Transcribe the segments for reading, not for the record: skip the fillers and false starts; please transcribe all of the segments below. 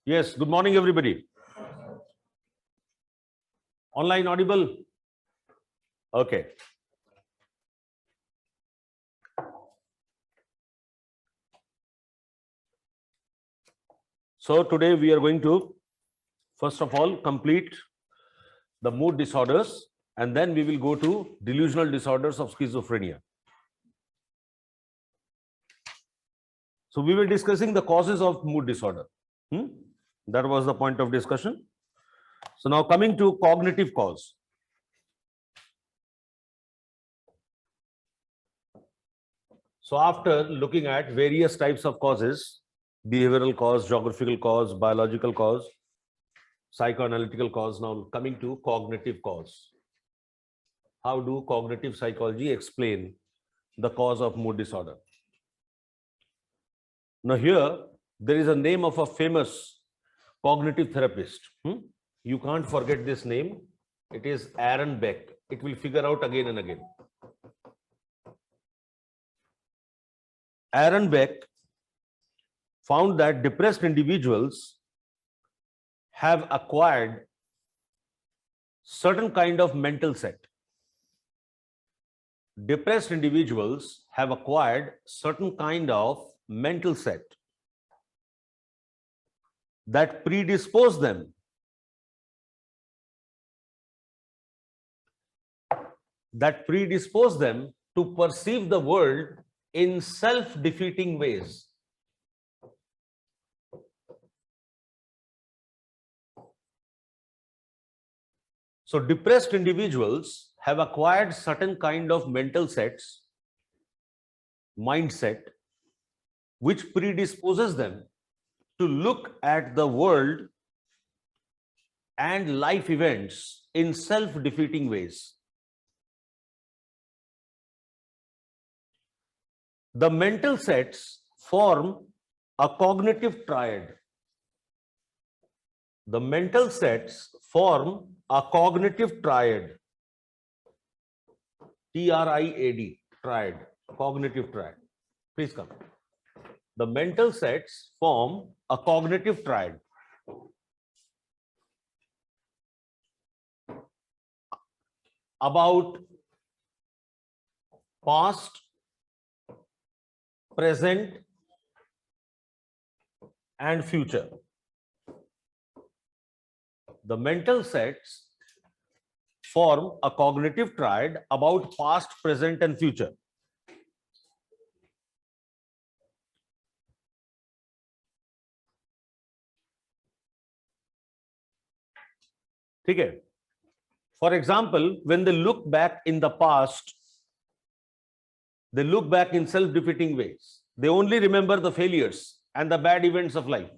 Yes, good morning, everybody. Online audible? Okay. So today we are going to, first of all, complete the mood disorders, and then we will go to delusional disorders of schizophrenia. So we were discussing the causes of mood disorder. That was the point of discussion. So now coming to cognitive cause. So after looking at various types of causes, behavioral cause, geographical cause, biological cause, psychoanalytical cause, now coming to cognitive cause. How do cognitive psychology explain the cause of mood disorder? Now here, there is a name of a famous cognitive therapist. You can't forget this name. It is Aaron Beck. It will figure out again and again. Aaron Beck found that depressed individuals have acquired certain kind of mental set. Depressed individuals have acquired certain kind of mental set that predispose them to perceive the world in self-defeating ways. So depressed individuals have acquired certain kind of mental sets, mindset, which predisposes them to look at the world and life events in self-defeating ways. The mental sets form a cognitive triad. The mental sets form a cognitive triad. TRIAD, triad, cognitive triad. Please come. The mental sets form a cognitive triad. About past, present, and future. The mental sets form a cognitive triad about past, present, and future. Okay. For example, when they look back in the past, they look back in self-defeating ways. They only remember the failures and the bad events of life.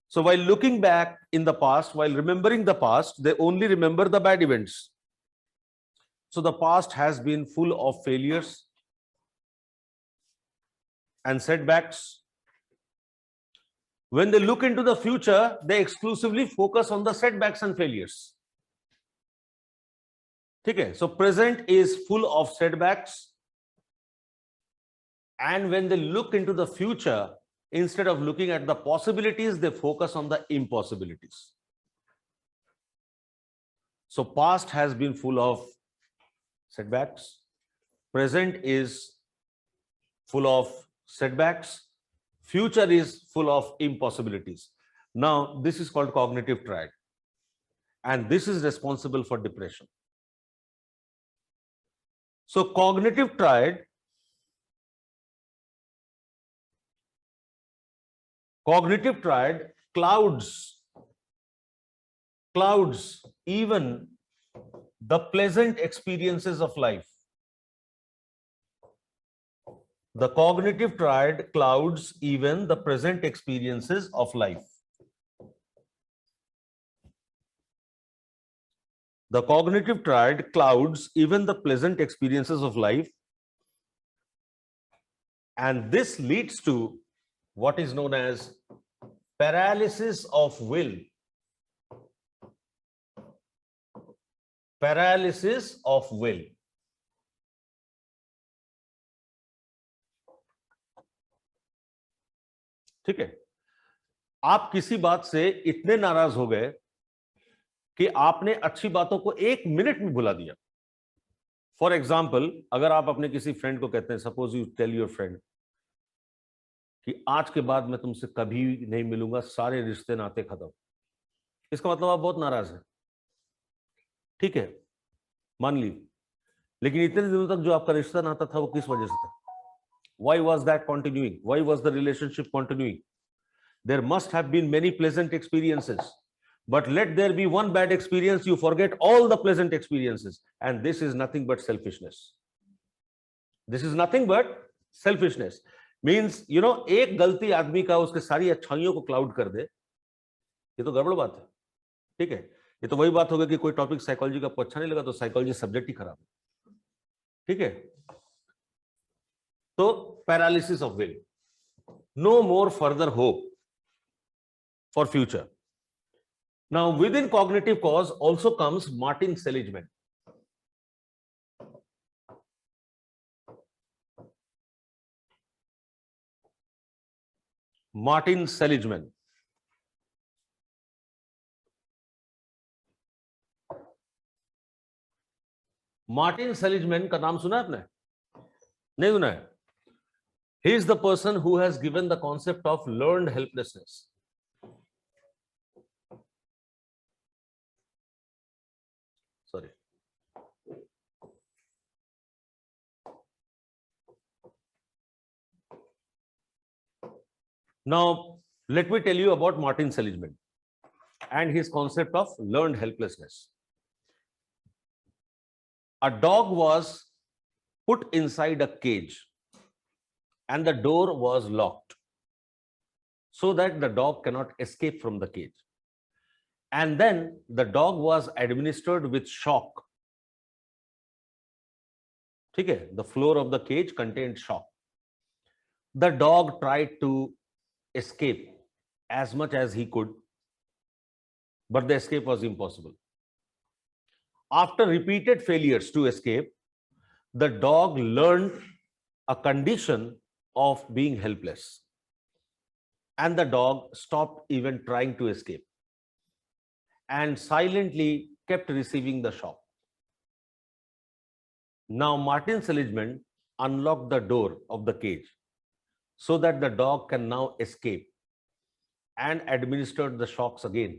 So while looking back in the past, while remembering the past, they only remember the bad events. So the past has been full of failures and setbacks. When they look into the future, they exclusively focus on the setbacks and failures. Okay, so present is full of setbacks. And when they look into the future, instead of looking at the possibilities, they focus on the impossibilities. So past has been full of setbacks. Present is full of setbacks. Future is full of impossibilities. Now, this is called cognitive triad. And this is responsible for depression. So cognitive triad clouds even the pleasant experiences of life. The cognitive triad clouds even the present experiences of life. The cognitive triad clouds even the pleasant experiences of life, and this leads to what is known as paralysis of will. Paralysis of will. ठीक है. आप किसी बात से इतने नाराज हो गए कि आपने अच्छी बातों को 1 मिनट में भुला दिया। फॉर एग्जाम्पल, अगर आप अपने किसी फ्रेंड को कहते हैं, suppose you tell your friend कि आज के बाद मैं तुमसे कभी नहीं मिलूंगा, सारे रिश्ते नाते खत्म, इसका मतलब आप बहुत नाराज हैं। ठीक है, मान ली, लेकिन इतने दिनों तक जो आपका रिश्ता नाता था वो किस वजह से था? Why was that continuing? Why was the relationship continuing? There must have been many pleasant experiences, but let there be one bad experience, you forget all the pleasant experiences, and this is nothing but selfishness. This is nothing but selfishness. Means, you know, एक गलती आदमी का उसके सारी अच्छाइयों को cloud कर दे, ये तो गड़बड़ बात है। ठीक है, ये तो वही बात हो गई कि कोई टॉपिक साइकोलॉजी का आपको अच्छा नहीं लगा तो साइकोलॉजी सब्जेक्ट ही खराब है। ठीक है, तो paralysis of will, no more further hope for future. Now with in cognitive cause also comes Martin Seligman. Martin Seligman, Martin Seligman का नाम सुना है आपने? नहीं सुना है? He is the person who has given the concept of learned helplessness. Sorry. Now, let me tell you about Martin Seligman and his concept of learned helplessness. A dog was put inside a cage and the door was locked so that the dog cannot escape from the cage. And then the dog was administered with shock. Okay, the floor of the cage contained shock. The dog tried to escape as much as he could, but the escape was impossible. After repeated failures to escape, the dog learned a condition of being helpless, and the dog stopped even trying to escape and silently kept receiving the shock. Now, Martin Seligman unlocked the door of the cage so that the dog can now escape and administered the shocks again.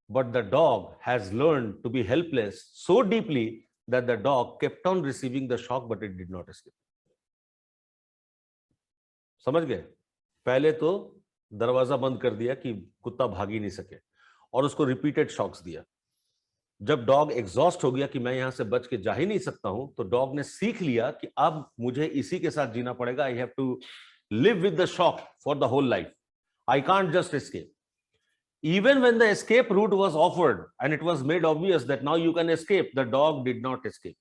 But the dog has learned to be helpless so deeply that the dog kept on receiving the shock, but it did not escape. समझ गए? पहले तो दरवाजा बंद कर दिया कि कुत्ता भाग ही नहीं सके और उसको रिपीटेड शॉक्स दिया। जब डॉग एग्जॉस्ट हो गया कि मैं यहां से बच के जा ही नहीं सकता हूं, तो डॉग ने सीख लिया कि अब मुझे इसी के साथ जीना पड़ेगा। I have to live with the shock for the whole life. I can't just escape. Even when the escape route was offered and it was made obvious that now you can escape, the dog did not escape.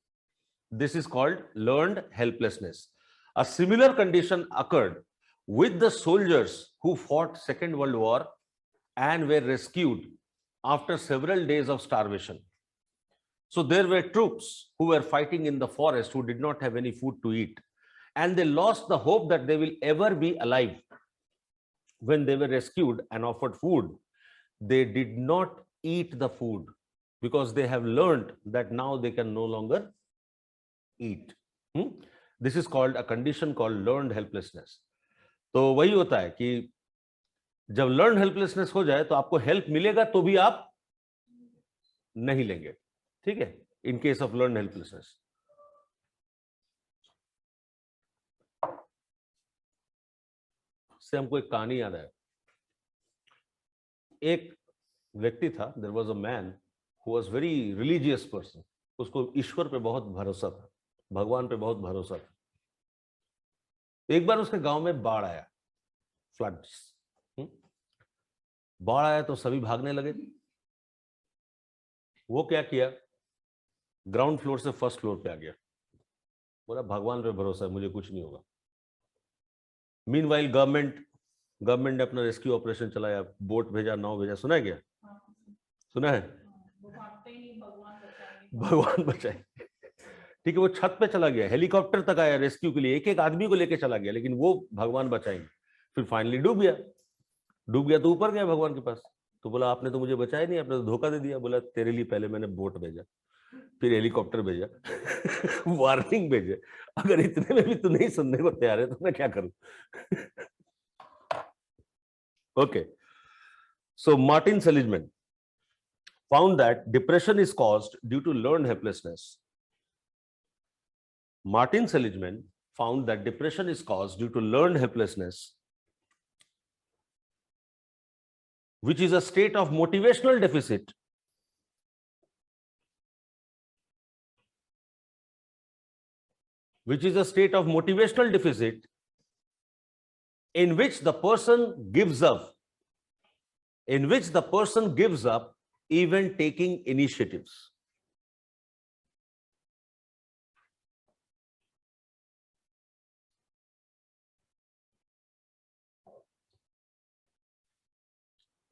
This is called learned helplessness. A similar condition occurred with the soldiers who fought Second World War and were rescued after several days of starvation. So there were troops who were fighting in the forest who did not have any food to eat, and they lost the hope that they will ever be alive. When they were rescued and offered food, they did not eat the food because they have learned that now they can no longer eat. This is called a condition called learned helplessness. तो वही होता है कि जब learned helplessness हो जाए तो आपको हेल्प मिलेगा तो भी आप नहीं लेंगे। ठीक है, in case of learned helplessness. से हमको एक कहानी याद है। एक व्यक्ति था, there was a man who was very religious person. उसको ईश्वर पे बहुत भरोसा था, भगवान पे बहुत भरोसा था। एक बार उसके गांव में बाढ़ आया, फ्लड्स। बाढ़ आया तो सभी भागने लगे। वो क्या किया, ग्राउंड फ्लोर से फर्स्ट फ्लोर पे आ गया। बोला भगवान पे भरोसा है, मुझे कुछ नहीं होगा। मीनवाइल गवर्नमेंट ने अपना रेस्क्यू ऑपरेशन चलाया, बोट भेजा, नाव भेजा। सुना है क्या? सुना है? भगवान बचाए। ठीक है, वो छत पे चला गया, हेलीकॉप्टर तक आया रेस्क्यू के लिए, एक एक आदमी को लेके चला गया, लेकिन वो भगवान बचाएंगे। फिर फाइनली डूब गया। डूब गया तो ऊपर गया भगवान के पास। तो बोला आपने तो मुझे बचाया नहीं, आपने तो धोखा दे दिया। बोला तेरे लिए पहले मैंने बोट भेजा, फिर हेलीकॉप्टर भेजा, वार्निंग भेजे, अगर इतने में भी तू नहीं सुनने को तैयार है तो मैं क्या करूं? Okay, so Martin Seligman found that depression is caused due to learned helplessness. Martin Seligman found that depression is caused due to learned helplessness, which is a state of motivational deficit in which the person gives up, even taking initiatives.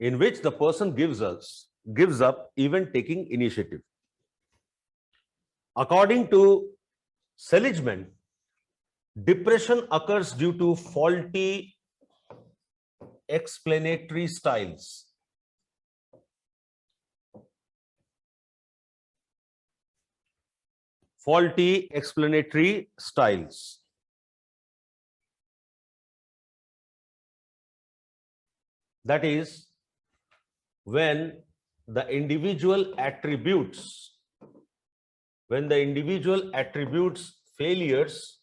In which the person gives up even taking initiative. According to Seligman, depression occurs due to faulty explanatory styles. Faulty explanatory styles. That is, when the individual attributes failures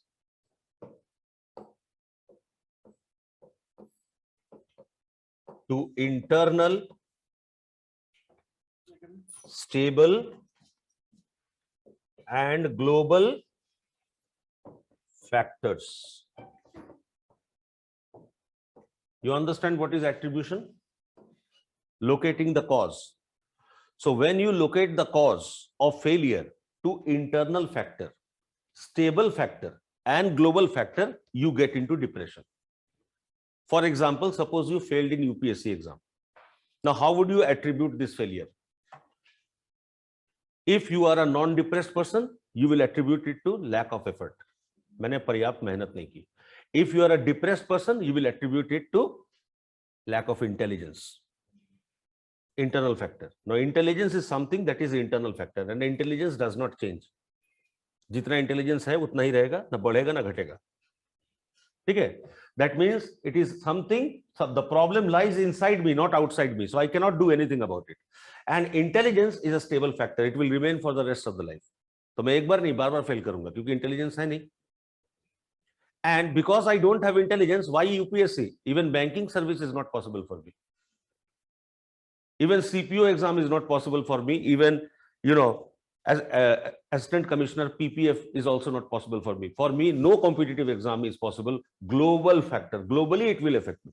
to internal, stable, and global factors. You understand what is attribution? Locating the cause. So when you locate the cause of failure to internal factor, stable factor, and global factor, you get into depression. For example, suppose you failed in UPSC exam. Now, how would you attribute this failure? If you are a non-depressed person, you will attribute it to lack of effort. मैंने पर्याप्त मेहनत नहीं की. If you are a depressed person, you will attribute it to lack of intelligence. Internal factor. Now, intelligence is something that is internal factor, and intelligence does not change. जितना intelligence है उतना ही रहेगा, ना बढ़ेगा ना घटेगा. ठीक है? That means it is something. So the problem lies inside me, not outside me. So I cannot do anything about it. And intelligence is a stable factor. It will remain for the rest of the life. तो मैं एक बार नहीं बार-बार fail करूंगा क्योंकि intelligence है नहीं. And because I don't have intelligence, why UPSC? Even banking service is not possible for me. Even CPO exam is not possible for me. Even, as assistant commissioner, PPF is also not possible for me. For me, no competitive exam is possible. Global factor. Globally, it will affect me.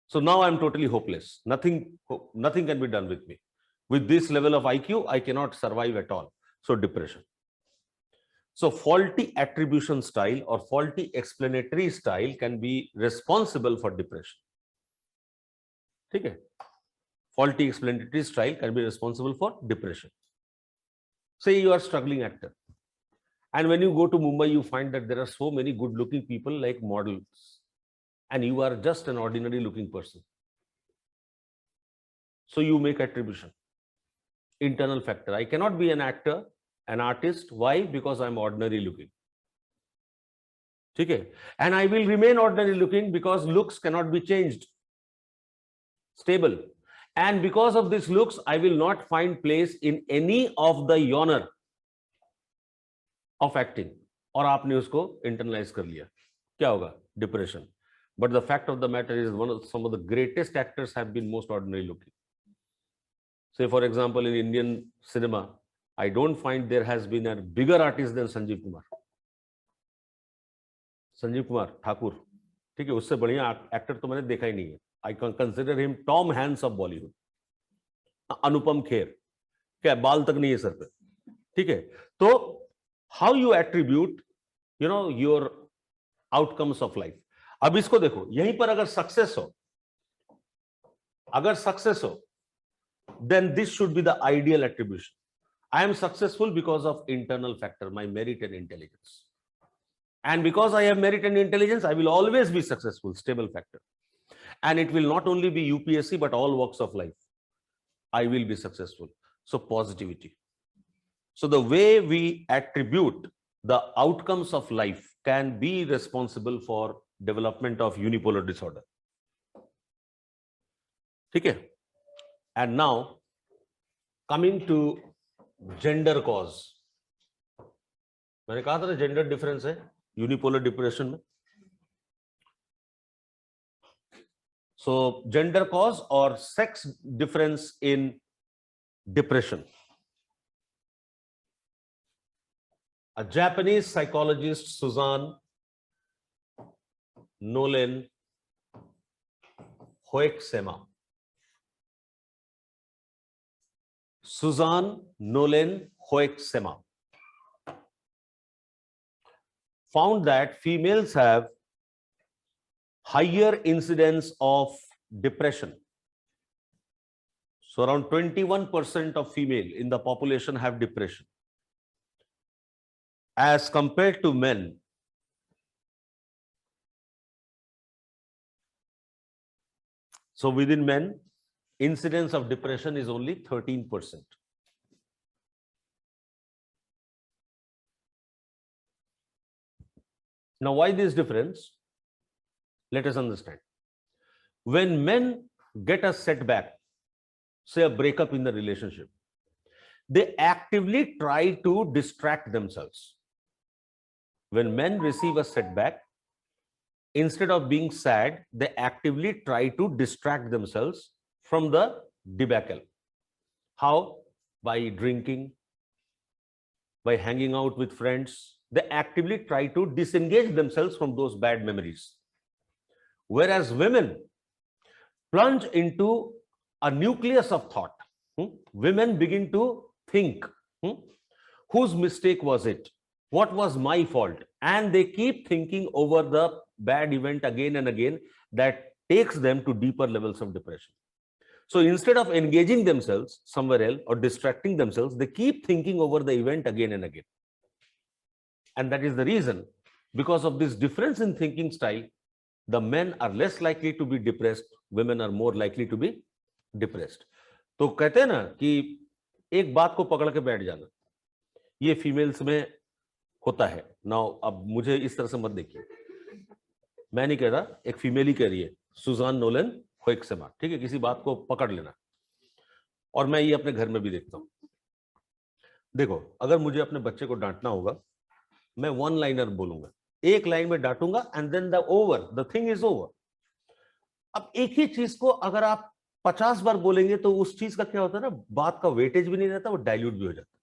So now I'm totally hopeless. Nothing can be done with me. With this level of IQ, I cannot survive at all. So depression. So faulty attribution style or faulty explanatory style can be responsible for depression. Okay? Faulty explanatory style can be responsible for depression. Say you are a struggling actor, and when you go to Mumbai, you find that there are so many good-looking people like models, and you are just an ordinary-looking person. So you make attribution. Internal factor. I cannot be an actor, an artist. Why? Because I'm ordinary-looking. Okay? And I will remain ordinary-looking because looks cannot be changed. Stable. And because of this looks, I will not find place in any of the genre of acting. और आपने उसको internalize कर लिया. क्या होगा? Depression. But the fact of the matter is, some of the greatest actors have been most ordinary looking. Say, for example, in Indian cinema, I don't find there has been a bigger artist than Sanjeev Kumar. Sanjeev Kumar Thakur, ठीक है, उससे बढ़िया actor तो मैंने देखा ही नहीं है. I can consider him Tom Hanks of Bollywood. Anupam Kher, क्या बाल तक नहीं है सर पे. ठीक है, तो how you attribute, your outcomes of life. अब इसको देखो, यहीं पर अगर सक्सेस हो, then this should be the ideal attribution. I am successful because of internal factor, my merit and intelligence. And because I have merit and intelligence, I will always be successful, stable factor. And it will not only be UPSC, but all walks of life. I will be successful. So positivity. So the way we attribute the outcomes of life can be responsible for development of unipolar disorder. Okay. And now coming to gender cause. मैंने कहा था ना gender difference है unipolar depression में. So gender cause or sex difference in depression. A Japanese psychologist, Suzanne Nolen Hoeksema. Suzanne Nolen Hoeksema found that females have higher incidence of depression. So around 21% of female in the population have depression as compared to men. So within men, incidence of depression is only 13%. Now, why this difference? Let us understand. When men get a setback, say a breakup in the relationship, they actively try to distract themselves. When men receive a setback, instead of being sad, they actively try to distract themselves from the debacle. How? By drinking, by hanging out with friends. They actively try to disengage themselves from those bad memories. Whereas women plunge into a nucleus of thought. Women begin to think, whose mistake was it? What was my fault? And they keep thinking over the bad event again and again. That takes them to deeper levels of depression. So instead of engaging themselves somewhere else or distracting themselves, they keep thinking over the event again and again. And that is the reason, because of this difference in thinking style, the men are less likely to be depressed, women are more likely to be depressed. तो कहते हैं ना कि एक बात को पकड़ के बैठ जाना, ये फीमेल्स में होता है. नाउ अब मुझे इस तरह से मत देखिए, मैं नहीं कह रहा, एक फीमेल ही कह रही है, सुजान नोलन होएक्सेमा. ठीक है, किसी बात को पकड़ लेना. और मैं ये अपने घर में भी देखता हूं. देखो, अगर मुझे अपने बच्चे को डांटना होगा, मैं वन लाइनर बोलूंगा, एक लाइन में डांटूंगा, and then the thing is over. अब एक ही चीज को अगर आप 50 बार बोलेंगे तो उस चीज का क्या होता है ना, बात का वेटेज भी नहीं रहता, वो डाइल्यूट भी हो जाता है.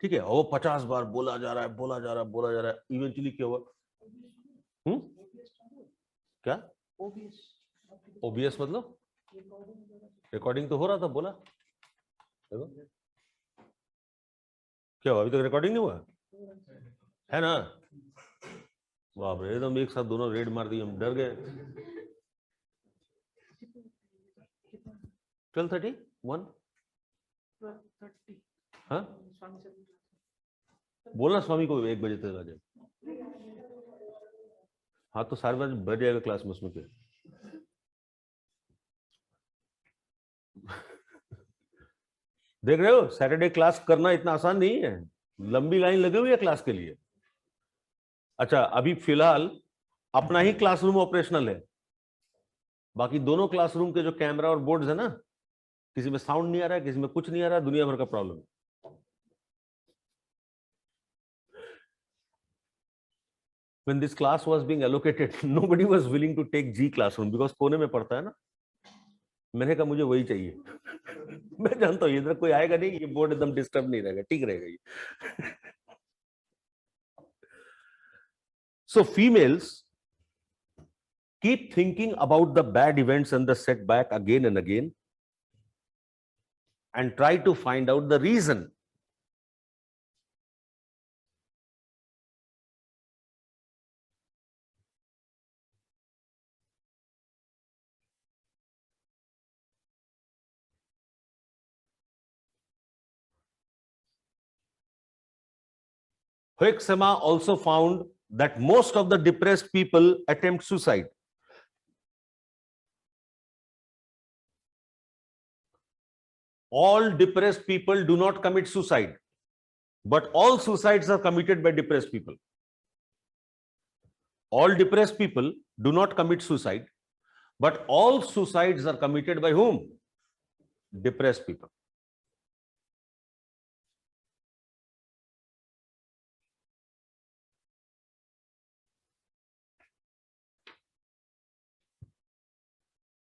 ठीक है, वो 50 बार बोला जा रहा है, बोला जा रहा है, बोला जा रहा है, इवेंचुअली क्या हुआ? क्या ओबीएस मतलब रिकॉर्डिंग तो हो रहा था, बोला क्या हुआ? अभी तक रिकॉर्डिंग नहीं हुआ है ना? बाप रे, एकदम एक साथ दोनों रेड मार दी, हम डर गए. 12:31 हाँ, बोलना स्वामी को 1 बजे तक आ जाए. हाँ तो 4 बज जाएगा क्लास में, उसमें क्या. देख रहे हो, सैटरडे क्लास करना इतना आसान नहीं है, लंबी लाइन लगी हुई है क्लास के लिए. अच्छा, अभी फिलहाल अपना ही क्लासरूम ऑपरेशनल है, बाकी दोनों क्लासरूम के जो कैमरा और बोर्ड्स है ना, किसी में साउंड नहीं आ रहा है, किसी में कुछ नहीं आ रहा है, दुनिया भर का प्रॉब्लम है. When this class was being allocated, nobody was willing to take G classroom because कोने में पड़ता है ना. मैंने कहा मुझे वही चाहिए. मैं जानता हूँ इधर कोई आएगा नहीं, ये बोर्ड एकदम डिस्टर्ब नहीं रहेगा, ठीक रहेगा ये. So females keep thinking about the bad events and the setback again and again and try to find out the reason. Hoeksema also found that most of the depressed people attempt suicide. all depressed people do not commit suicide, but all suicides are committed by depressed people. All depressed people do not commit suicide, but all suicides are committed by whom? Depressed people.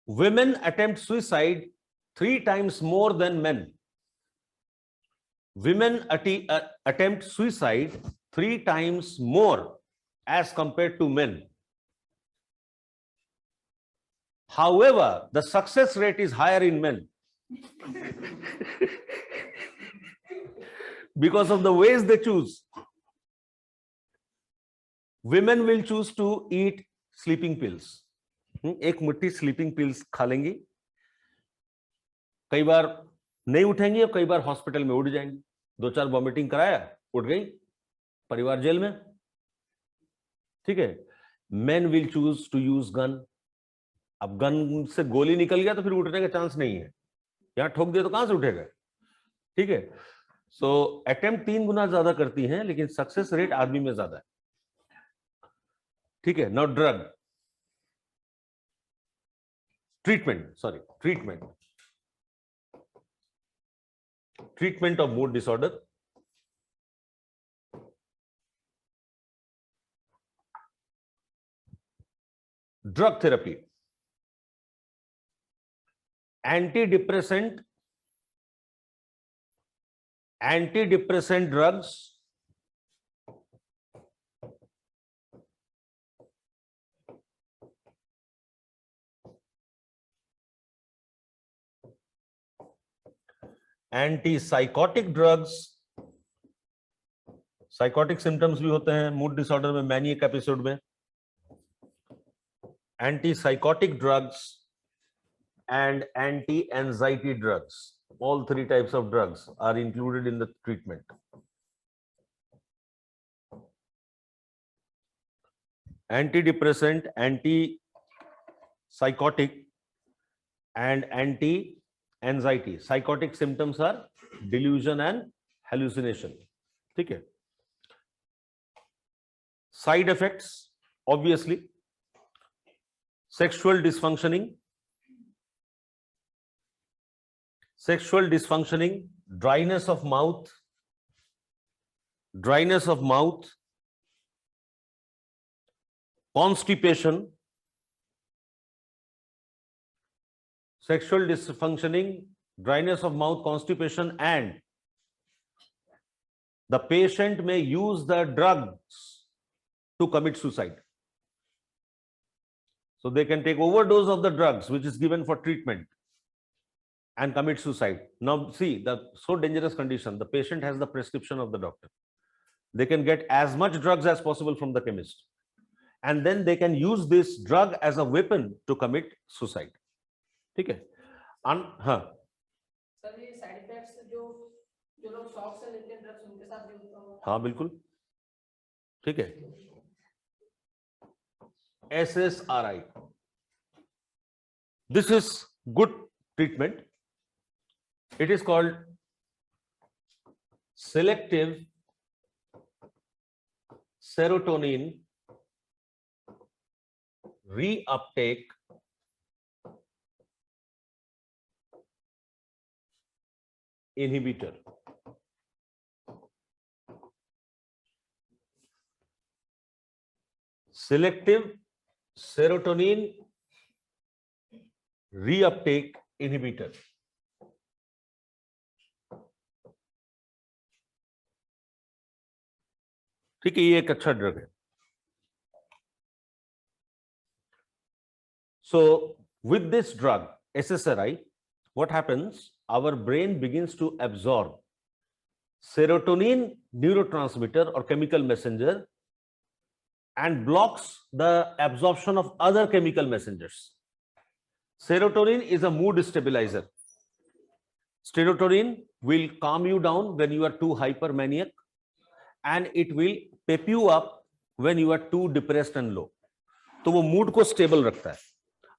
Women attempt suicide 3 times more than men. Women attempt suicide 3 times more as compared to men. However, the success rate is higher in men because of the ways they choose. Women will choose to eat sleeping pills. एक मुट्ठी sleeping pills खा लेंगी, कई बार नहीं उठेंगी और कई बार hospital में उठ जाएंगी. 2-4 वॉमिटिंग कराया, उठ गई, परिवार जेल में. ठीक है. Men will choose to use gun. अब गन से गोली निकल गया तो फिर उठने का चांस नहीं है. यहां ठोक दिया तो कहां से उठेगा? ठीक है. सो अटेम्प्ट 3 गुना ज्यादा करती हैं, लेकिन सक्सेस रेट आदमी में ज्यादा है. ठीक है. Now drug treatment of mood disorder. Drug therapy, antidepressant drugs, antipsychotic drugs. Psychotic symptoms भी होते हैं मूड डिसऑर्डर में, मैनियक एपिसोड में. Antipsychotic drugs and anti anxiety drugs, all 3 types of drugs are included in the treatment. Antidepressant, antipsychotic and anti-anxiety. Psychotic symptoms are delusion and hallucination. ठीक है. Side effects, obviously, sexual dysfunctioning, dryness of mouth, constipation, sexual dysfunctioning, dryness of mouth, constipation, and the patient may use the drugs to commit suicide. So they can take overdose of the drugs which is given for treatment and commit suicide. Now see, the so dangerous condition, the patient has the prescription of the doctor. They can get as much drugs as possible from the chemist, and then they can use this drug as a weapon to commit suicide. ठीक है. हाँ sir, ये side effects जो लोग shock से लेते हैं drugs, उनके साथ भी होता है? हाँ बिल्कुल. ठीक है. SSRI, this is good treatment. It is called selective serotonin reuptake inhibitor. Selective serotonin reuptake inhibitor. ठीक है, ये एक अच्छा ड्रग है. So with this drug SSRI, what happens? Our brain begins to absorb serotonin neurotransmitter or chemical messenger and blocks the absorption of other chemical messengers. Serotonin is a mood stabilizer. Serotonin will calm you down when you are too hypermaniac, and it will pep you up when you are too depressed and low. तो वो mood को stable रखता है.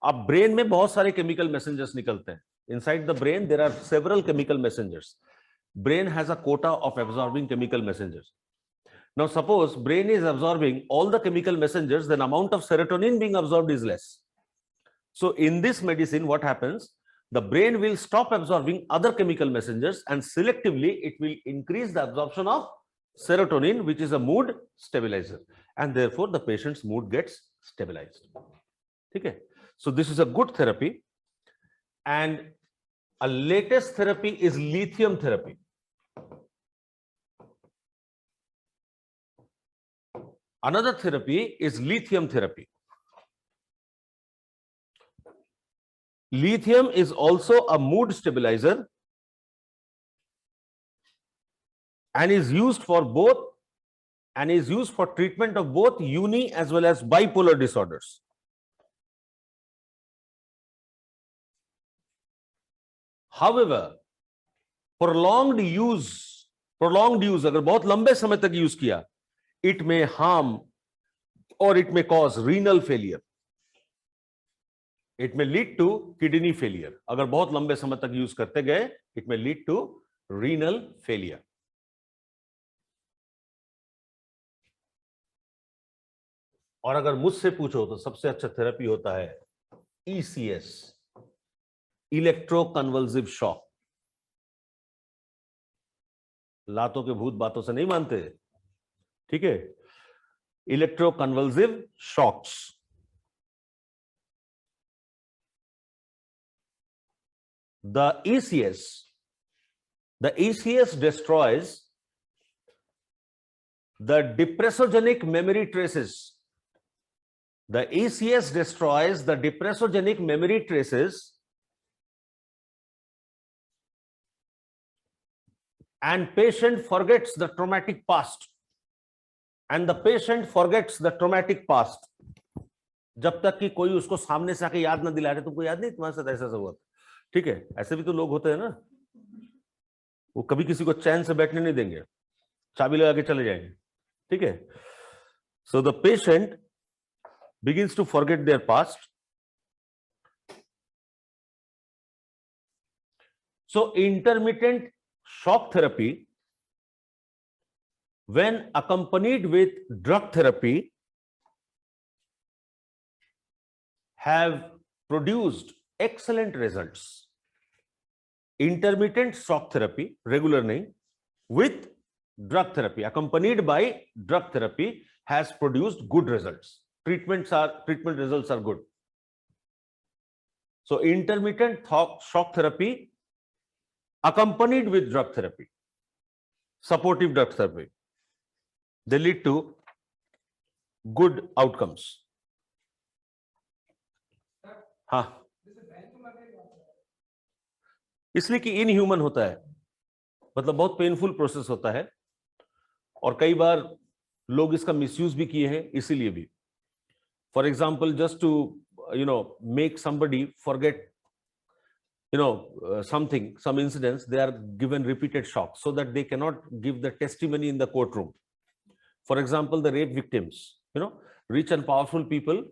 अब brain में बहुत सारे chemical messengers निकलते हैं, Inside the brain, there are several chemical messengers. Brain has a quota of absorbing chemical messengers. Now, suppose brain is absorbing all the chemical messengers, then amount of serotonin being absorbed is less. So in this medicine, what happens? The brain will stop absorbing other chemical messengers and selectively it will increase the absorption of serotonin, which is a mood stabilizer, and therefore the patient's mood gets stabilized. Okay, so this is a good therapy, and a latest therapy is lithium therapy. Another therapy is lithium therapy. Lithium is also a mood stabilizer and is used for treatment of both uni as well as bipolar disorders. However, prolonged use अगर बहुत लंबे समय तक use किया, it may harm or it may cause renal failure. It may lead to kidney failure. अगर बहुत लंबे समय तक यूज करते गए, it may lead to renal failure. और अगर मुझसे पूछो तो सबसे अच्छा थेरेपी होता है ECS, इलेक्ट्रोकन्वल्सिव शॉक. लातों के भूत बातों से नहीं मानते, ठीक है? Electroconvulsive shocks. The ECS destroys the depressogenic memory traces. The ECS destroys the depressogenic memory traces and patient forgets the traumatic past. And the patient forgets the traumatic past. जब तक कि कोई उसको सामने से आके याद ना दिला रहे, तुमको याद नहीं तुम्हारे साथ ऐसा हुआ, ठीक है? ऐसे भी तो लोग होते हैं ना, वो कभी किसी को चैन से बैठने नहीं देंगे, चाबी लगा के चले जाएंगे, ठीक है? So the patient begins to forget their past. So intermittent shock therapy, when accompanied with drug therapy, have produced excellent results. Intermittent shock therapy, regular nahi, with drug therapy, accompanied by drug therapy, has produced good results. Treatment results are good. So intermittent shock therapy accompanied with drug therapy, supportive drug therapy, they lead to good outcomes. हाँ, इसलिए कि inhuman होता है, मतलब बहुत painful process होता है, और कई बार लोग इसका मिसयूज भी किए हैं, इसीलिए भी. For example, just to make somebody forget some incidents, they are given repeated shocks so that they cannot give the testimony in the courtroom. For example, the rape victims, rich and powerful people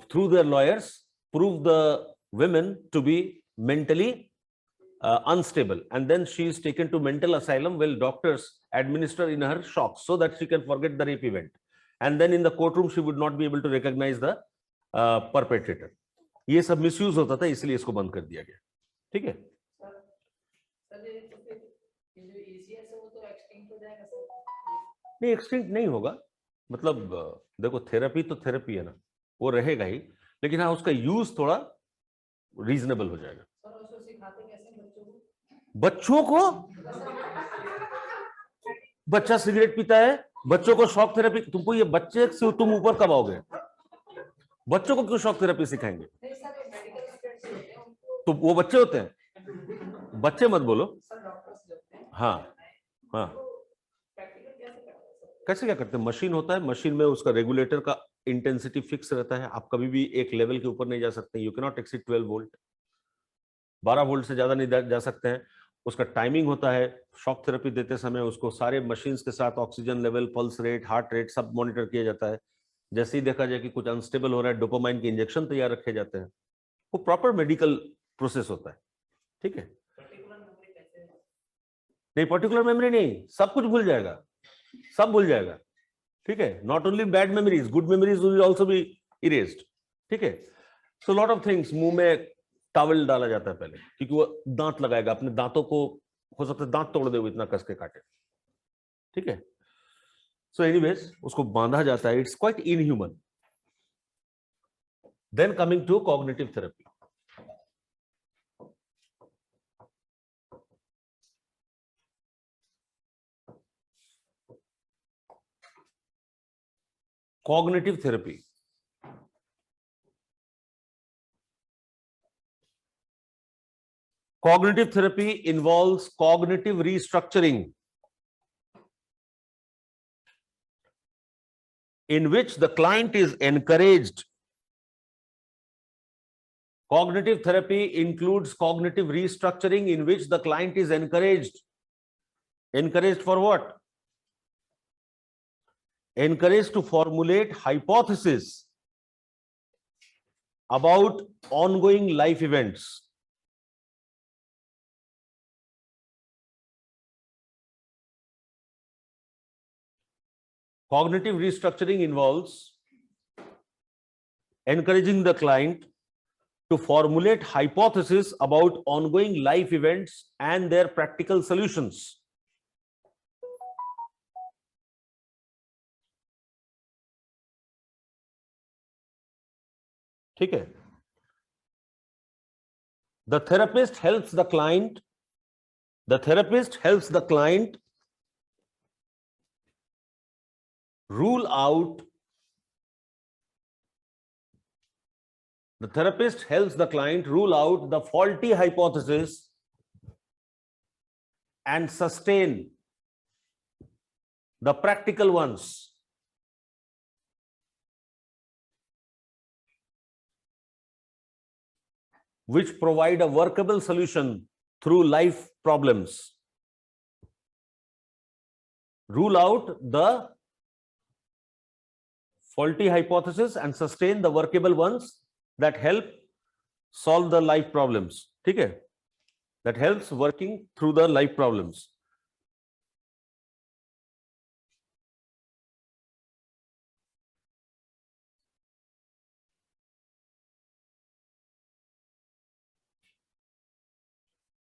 through their lawyers prove the women to be mentally unstable, and then she is taken to mental asylum while doctors administer in her shocks so that she can forget the rape event, and then in the courtroom she would not be able to recognize the perpetrator. ये सब misuse होता था, इसलिए इसको बंद कर दिया गया, ठीक है? नहीं, एक्सटिंक्ट नहीं होगा, मतलब देखो थेरेपी तो थेरेपी है ना, वो रहेगा ही, लेकिन हाँ उसका यूज थोड़ा रीजनेबल हो जाएगा. बच्चों को बच्चा सिगरेट पीता है, बच्चों को शॉक थेरेपी, तुमको ये बच्चे से तुम ऊपर कब आओगे? बच्चों को क्यों शॉक थेरेपी सिखाएंगे? तो वो बच्चे होते हैं, बच्चे मत बोलो. हाँ हाँ, कैसे क्या करते हैं? मशीन होता है, मशीन में उसका रेगुलेटर का इंटेंसिटी फिक्स रहता है, आप कभी भी एक लेवल के ऊपर नहीं जा सकते. You can not exceed 12 volt, 12 volt से ज्यादा नहीं जा सकते हैं. उसका टाइमिंग होता है. शॉक थेरेपी देते समय उसको सारे मशीन्स के साथ oxygen level, pulse rate, heart rate सब मॉनिटर किया जाता है. जैसे ही देखा जाए कि कुछ अनस्टेबल हो रहा है, डोपामाइन के इंजेक्शन तैयार रखे जाते हैं. वो प्रॉपर मेडिकल प्रोसेस होता है, ठीक है। नहीं, पर्टिकुलर मेमोरी नहीं, सब कुछ भूल जाएगा, सब भूल जाएगा, ठीक है। Not only bad memories, good memories will also be erased, ठीक है। सो लॉट ऑफ थिंग्स, मुंह में टॉवल डाला जाता है पहले, क्योंकि वो दांत लगाएगा, अपने दांतों को हो सकता है दांत तोड़ दे वो इतना कस के काटे, ठीक है। सो एनीवेज उसको बांधा जाता है, it's quite inhuman. Then coming to cognitive therapy. Cognitive therapy. Cognitive therapy involves cognitive restructuring, in which the client is encouraged. Cognitive therapy includes cognitive restructuring in which the client is encouraged. Encouraged for what? Encouraged to formulate hypotheses about ongoing life events. Cognitive restructuring involves encouraging the client to formulate hypotheses about ongoing life events and their practical solutions. ठीक है। The therapist helps the client rule out the faulty hypothesis and sustain the practical ones. Which provide a workable solution through life problems. Rule out the faulty hypothesis and sustain the workable ones that help solve the life problems. ठीक है? That helps working through the life problems.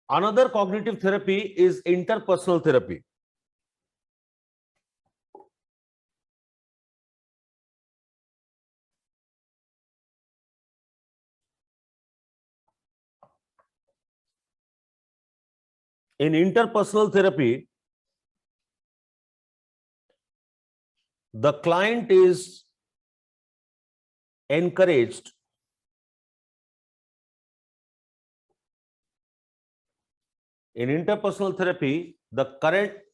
Another cognitive therapy is interpersonal therapy. In interpersonal therapy, the client is encouraged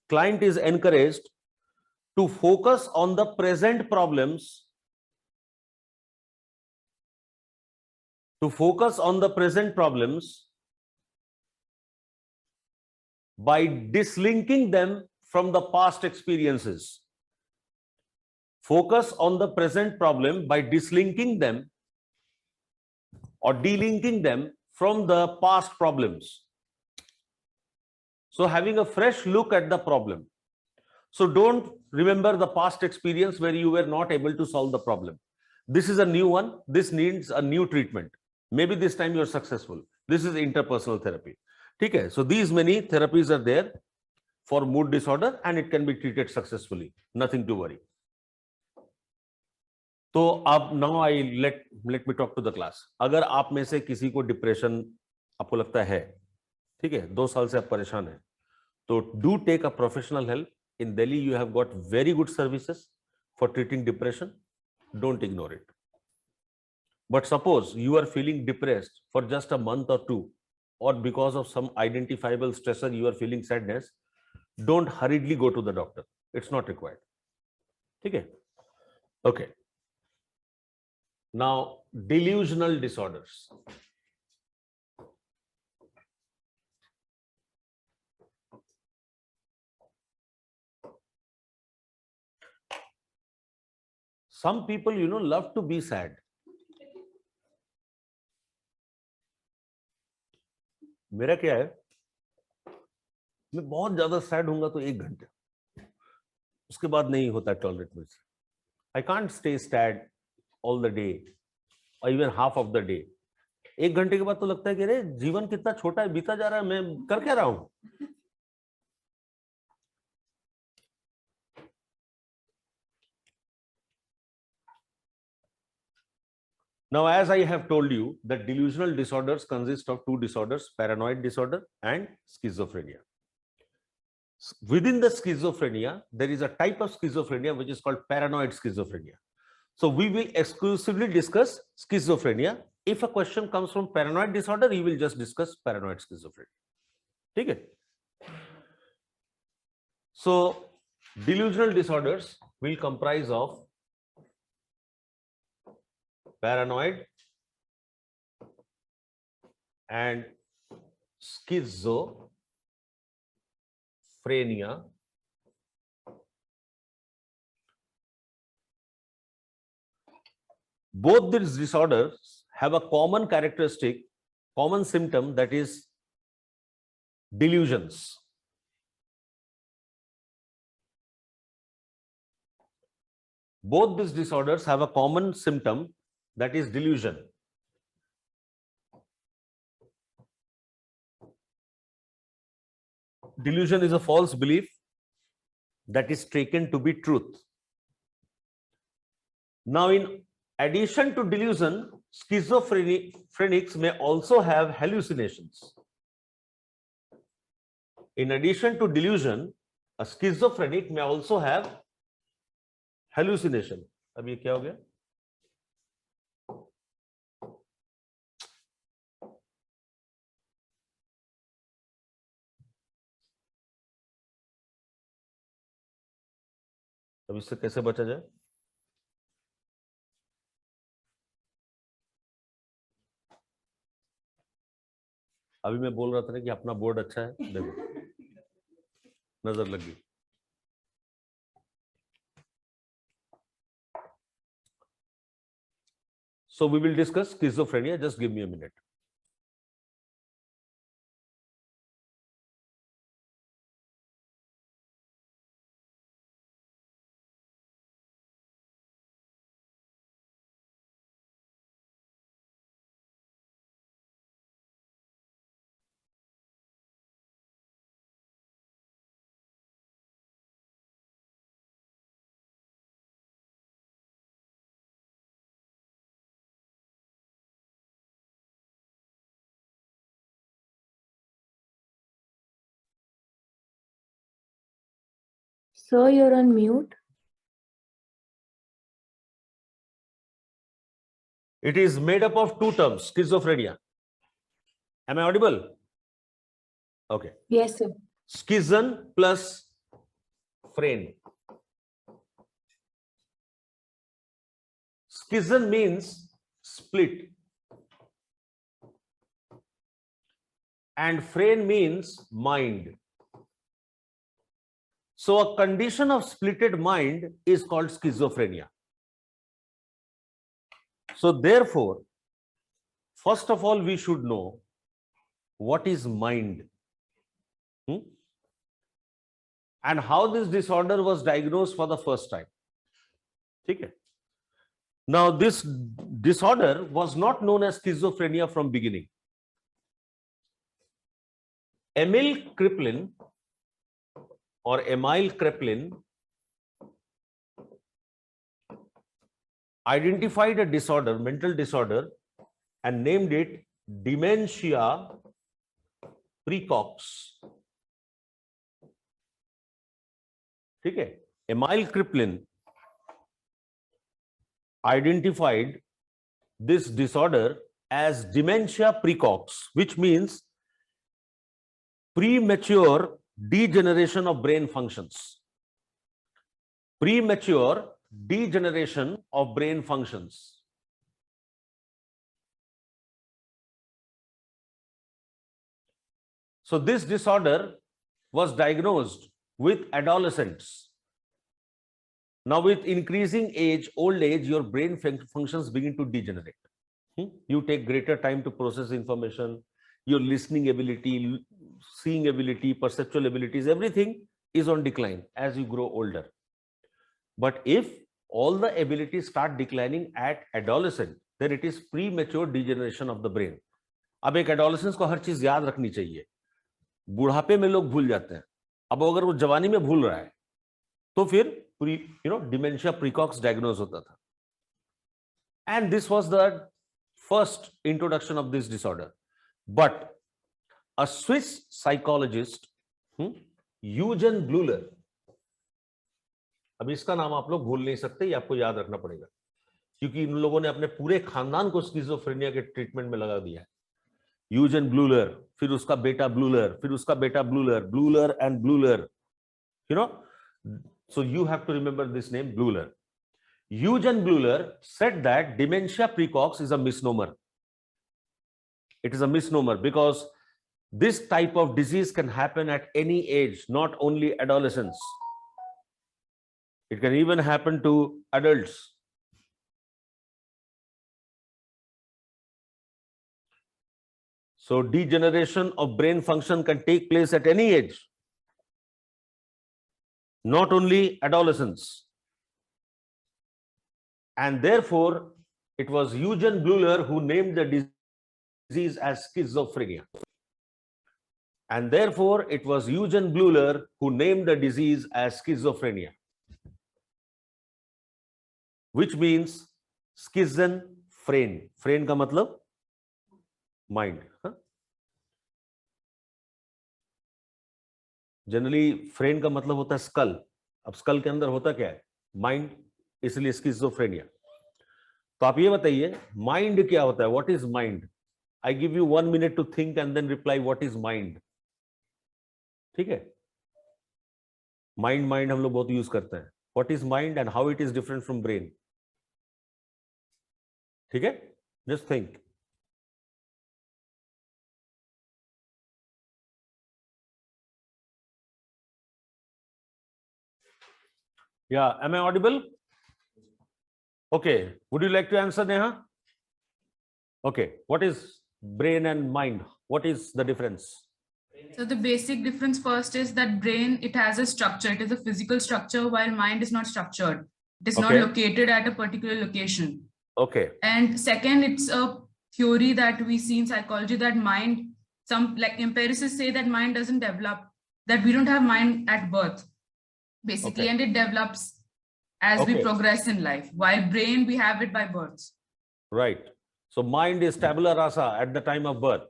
client is encouraged to focus on the present problems, by dislinking them from the past experiences. Focus on the present problem by dislinking them or delinking them from the past problems. So having a fresh look at the problem. So don't remember the past experience where you were not able to solve the problem. This is a new one. This needs a new treatment. Maybe this time you're successful. This is interpersonal therapy. Okay, so these many therapies are there for mood disorder and it can be treated successfully. Nothing to worry. तो अब now I let me talk to the class. अगर आप में से किसी को depression आपको लगता है, ठीक है, 2 साल से आप परेशान हैं, तो do take a professional help. In Delhi you have got very good services for treating depression, don't ignore it. But suppose you are feeling depressed for just a month और 2, or because of some identifiable stressor you are feeling sadness, don't hurriedly go to the doctor. It's not required. Okay? Okay. Now, delusional disorders. Some people, love to be sad. मेरा क्या है, मैं बहुत ज्यादा sad होऊंगा तो 1 घंटे, उसके बाद नहीं होता टॉलरेट में। I can't stay sad all the day और even half of the day. 1 घंटे के बाद तो लगता है कि अरे जीवन कितना छोटा है, बीता जा रहा है, मैं कर क्या रहा हूं। Now, as I have told you, that delusional disorders consist of 2 disorders, paranoid disorder and schizophrenia. Within the schizophrenia, there is a type of schizophrenia which is called paranoid schizophrenia. So we will exclusively discuss schizophrenia. If a question comes from paranoid disorder, you will just discuss paranoid schizophrenia. Okay? So delusional disorders will comprise of paranoid and schizophrenia. Both these disorders have a common characteristic, common symptom, that is delusions. Both these disorders have a common symptom, that is delusion. Delusion is a false belief that is taken to be truth. Now, in addition to delusion, schizophrenics may also have hallucinations. In addition to delusion, a schizophrenic may also have hallucination. अब ये क्या हो गया? अब इससे कैसे बचा जाए? अभी मैं बोल रहा था ना कि अपना बोर्ड अच्छा है, देखो नजर लगी। So we will discuss schizophrenia. Just give me a minute. Sir, you're on mute. It is made up of 2 terms, schizophrenia. Am I audible? Okay. Yes, sir. Schism plus phren. Schism means split, and phren means mind. So a condition of splitted mind is called schizophrenia. So therefore, first of all, we should know what is mind, and how this disorder was diagnosed for the first time. Okay. Now, this disorder was not known as schizophrenia from beginning. Emil Kraepelin identified a disorder, mental disorder, and named it dementia precox. ठीक है? Emil Kraepelin identified this disorder as dementia precox, which means premature degeneration of brain functions. Premature degeneration of brain functions. So this disorder was diagnosed with adolescents. Now, with increasing age, old age, your brain functions begin to degenerate. You take greater time to process information. your listening ability, seeing ability, perceptual abilities, everything is on decline as you grow older. But if all the abilities start declining at adolescent, then it is premature degeneration of the brain. अब एक adolescence को हर चीज याद रखनी चाहिए, बुढ़ापे में लोग भूल जाते हैं, अब अगर वो जवानी में भूल रहा है तो फिर डिमेंशिया प्रीकॉक्स डायग्नोज होता था. And this was the first introduction of this disorder. But a Swiss psychologist, Eugen Bleuler, अब इसका नाम आप लोग भूल नहीं सकते, ये आपको याद रखना पड़ेगा, क्योंकि इन लोगों ने अपने पूरे खानदान को स्किज़ोफ्रेनिया के ट्रीटमेंट में लगा दिया है. यूजन ब्लूलर, फिर उसका बेटा ब्लूलर, फिर उसका बेटा ब्लूलर, ब्लूलर and ब्लूलर, so you have to remember this name, Bleuler. Eugen Bleuler said that dementia precox is a misnomer. It is a misnomer because this type of disease can happen at any age, not only adolescents. It can even happen to adults. So degeneration of brain function can take place at any age, not only adolescents. And therefore, it was Eugen Bleuler who named the disease as schizophrenia. And therefore, it was Eugen Bleuler who named the disease as schizophrenia, which means schizophrene. Frame का मतलब mind. Generally फ्रेन का मतलब होता है school. अब school के अंदर होता क्या है? माइंड, इसलिए स्किज़ोफ्रेनिया. तो आप ये बताइए माइंड क्या होता है? What is mind? I give you 1 minute to think and then reply what is mind. ठीक है, माइंड हम लोग बहुत यूज करते हैं. What is mind and how it is different from brain? ठीक है, just think. Yeah, am I audible? Okay, would you like to answer, Neha? Okay, what is brain and mind? What is the difference? So the basic difference first is that brain, it has a structure. It is a physical structure, while mind is not structured. It is not Okay. located at a particular location. Okay, And second, it's a theory that we see in psychology that mind, some like empiricists say that mind doesn't develop, that we don't have mind at birth, basically, Okay. and it develops as we Okay. progress in life, while brain, we have it by birth. right. So mind is tabula rasa at the time of birth.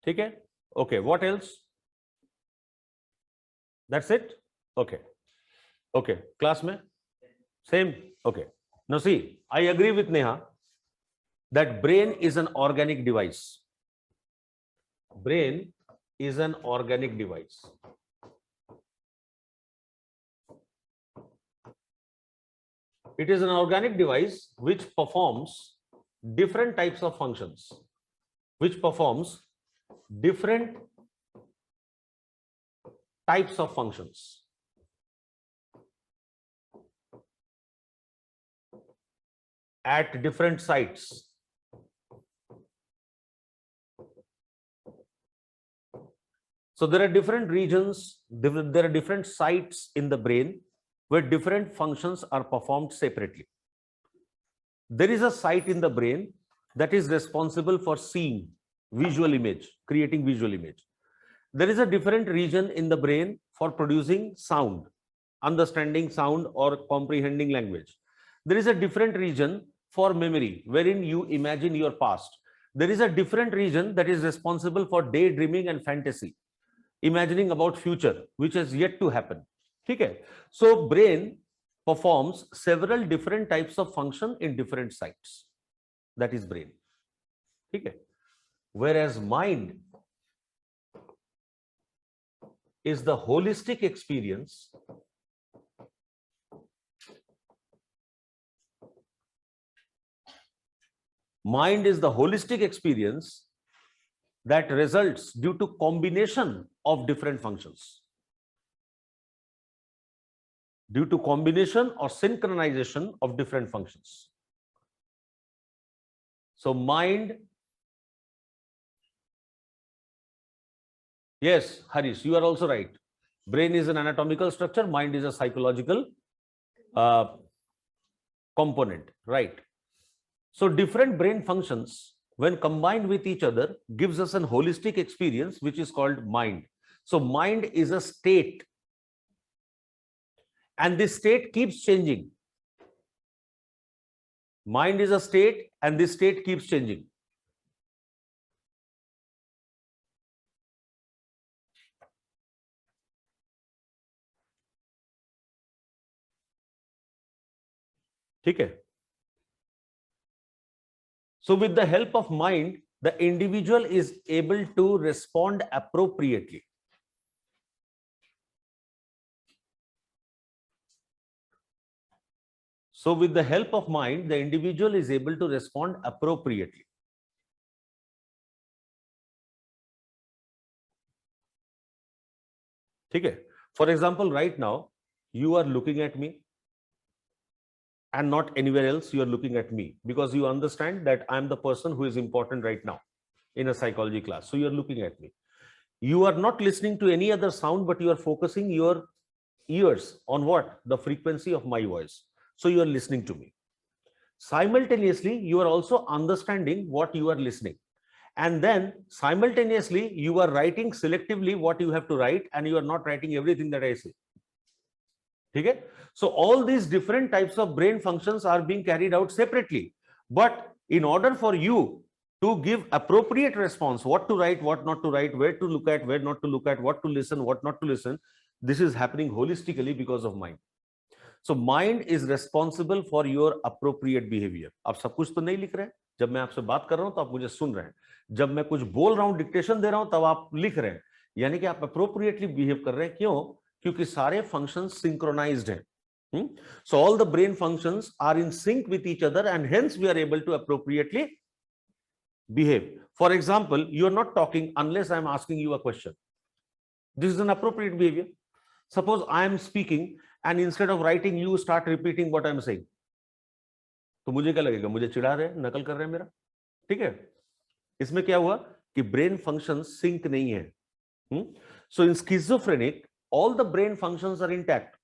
ठीक है? Okay, what else? That's it? Okay. Okay, class में? Same? Okay. Now see, I agree with Neha that brain is an organic device. Brain is an organic device. It is an organic device which performs different types of functions, which performs different types of functions. At different sites. So there are different regions, there are different sites in the brain where different functions are performed separately. There is a site in the brain that is responsible for seeing visual image, creating visual image. There is a different region in the brain for producing sound, understanding sound or comprehending language. There is a different region for memory, wherein you imagine your past. There is a different region that is responsible for daydreaming and fantasy, imagining about future, which has yet to happen. Okay. So brain performs several different types of function in different sites. That is brain. Okay. Whereas mind is the holistic experience that results due to combination of different functions, due to combination or synchronization of different functions. So mind Yes, Harish, you are also right. Brain is an anatomical structure, mind is a psychological component, right? So different brain functions, when combined with each other, gives us an holistic experience which is called mind. So mind is a state, and this state keeps changing. Mind is a state, and this state keeps changing. ठीक है? So with the help of mind, the individual is able to respond appropriately. So with the help of mind, the individual is able to respond appropriately. ठीक है? For example, right now, you are looking at me and not anywhere else. You are looking at me because you understand that I am the person who is important right now in a psychology class. So you are looking at me. You are not listening to any other sound, but you are focusing your ears on what? The frequency of my voice. So you are listening to me. Simultaneously, you are also understanding what you are listening. And then simultaneously, you are writing selectively what you have to write, and you are not writing everything that I say. Okay? So all these different types of brain functions are being carried out separately. But in order for you to give appropriate response, what to write, what not to write, where to look at, where not to look at, what to listen, what not to listen, this is happening holistically because of mind. So mind is responsible for your appropriate behavior. आप सब कुछ तो नहीं लिख रहे हैं. जब मैं आपसे बात कर रहा हूं तो आप मुझे सुन रहे हैं. जब मैं कुछ बोल रहा हूं, डिक्टेशन दे रहा हूं, तब आप लिख रहे हैं. यानी कि आप appropriately behave कर रहे हैं. क्यों? क्योंकि सारे functions synchronized हैं. So all the brain functions are in sync with each other, and hence we are able to appropriately behave. For example, you are not talking unless I am asking you a question. This is an appropriate behavior. Suppose I am speaking and instead of writing, you start repeating what I am saying. तो मुझे क्या लगेगा? मुझे चिढ़ा रहे हैं, नकल कर रहे हैं मेरा. ठीक है? इसमें क्या हुआ कि brain functions sync नहीं है. So in schizophrenic, all the brain functions are intact.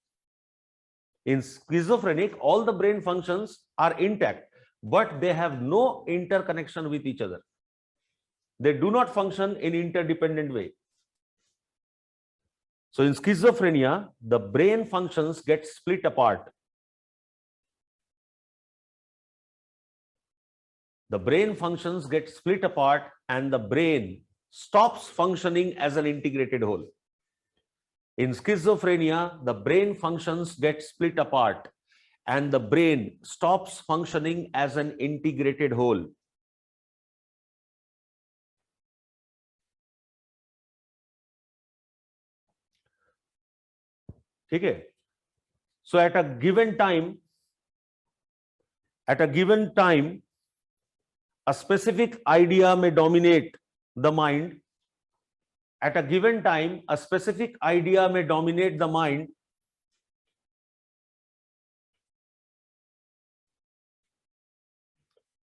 In schizophrenic, all the brain functions are intact, but they have no interconnection with each other. They do not function in interdependent way. So in schizophrenia, the brain functions get split apart. The brain functions get split apart and the brain stops functioning as an integrated whole. In schizophrenia, the brain functions get split apart and the brain stops functioning as an integrated whole. ठीक है? So at a given time, a specific idea may dominate the mind. At a given time, a specific idea may dominate the mind.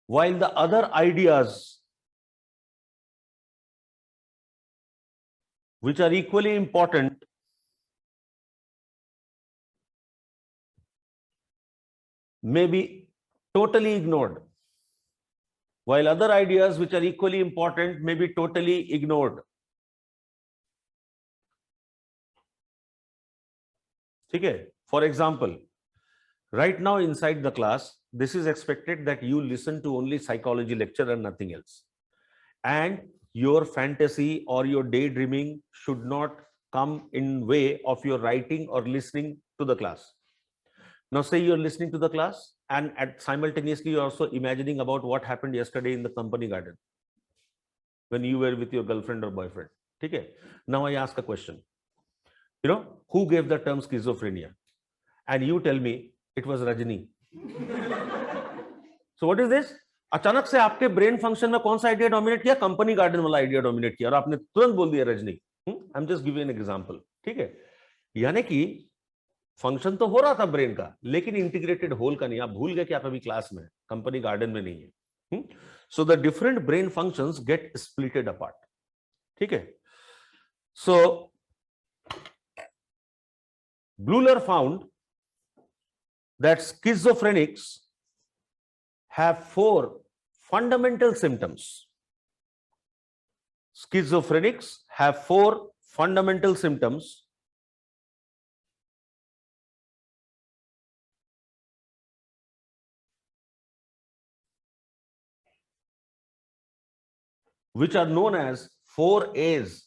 While the other ideas, which are equally important, may be totally ignored. While other ideas which are equally important may be totally ignored. Okay? For example, right now inside the class, this is expected that you listen to only psychology lecture and nothing else. And your fantasy or your daydreaming should not come in way of your writing or listening to the class. Now say you're listening to the class and simultaneously you're also imagining about what happened yesterday in the company garden when you were with your girlfriend or boyfriend. Okay? Now I ask a question. You know, who gave the term schizophrenia? And you tell me it was Rajni. So what is this? अचानक से आपके brain function में कौन सा idea dominate किया? Company garden वाला idea dominate किया और आपने तुरंत बोल दिया Rajni. I am just giving an example. ठीक है? यानी कि फंक्शन तो हो रहा था ब्रेन का, लेकिन इंटीग्रेटेड होल का नहीं. आप भूल गए कि आप अभी क्लास में, कंपनी गार्डन में नहीं है. So the different brain functions get splitted apart. ठीक है? So Bleuler found that schizophrenics have 4 fundamental symptoms. Schizophrenics have 4 fundamental symptoms which are known as 4 A's.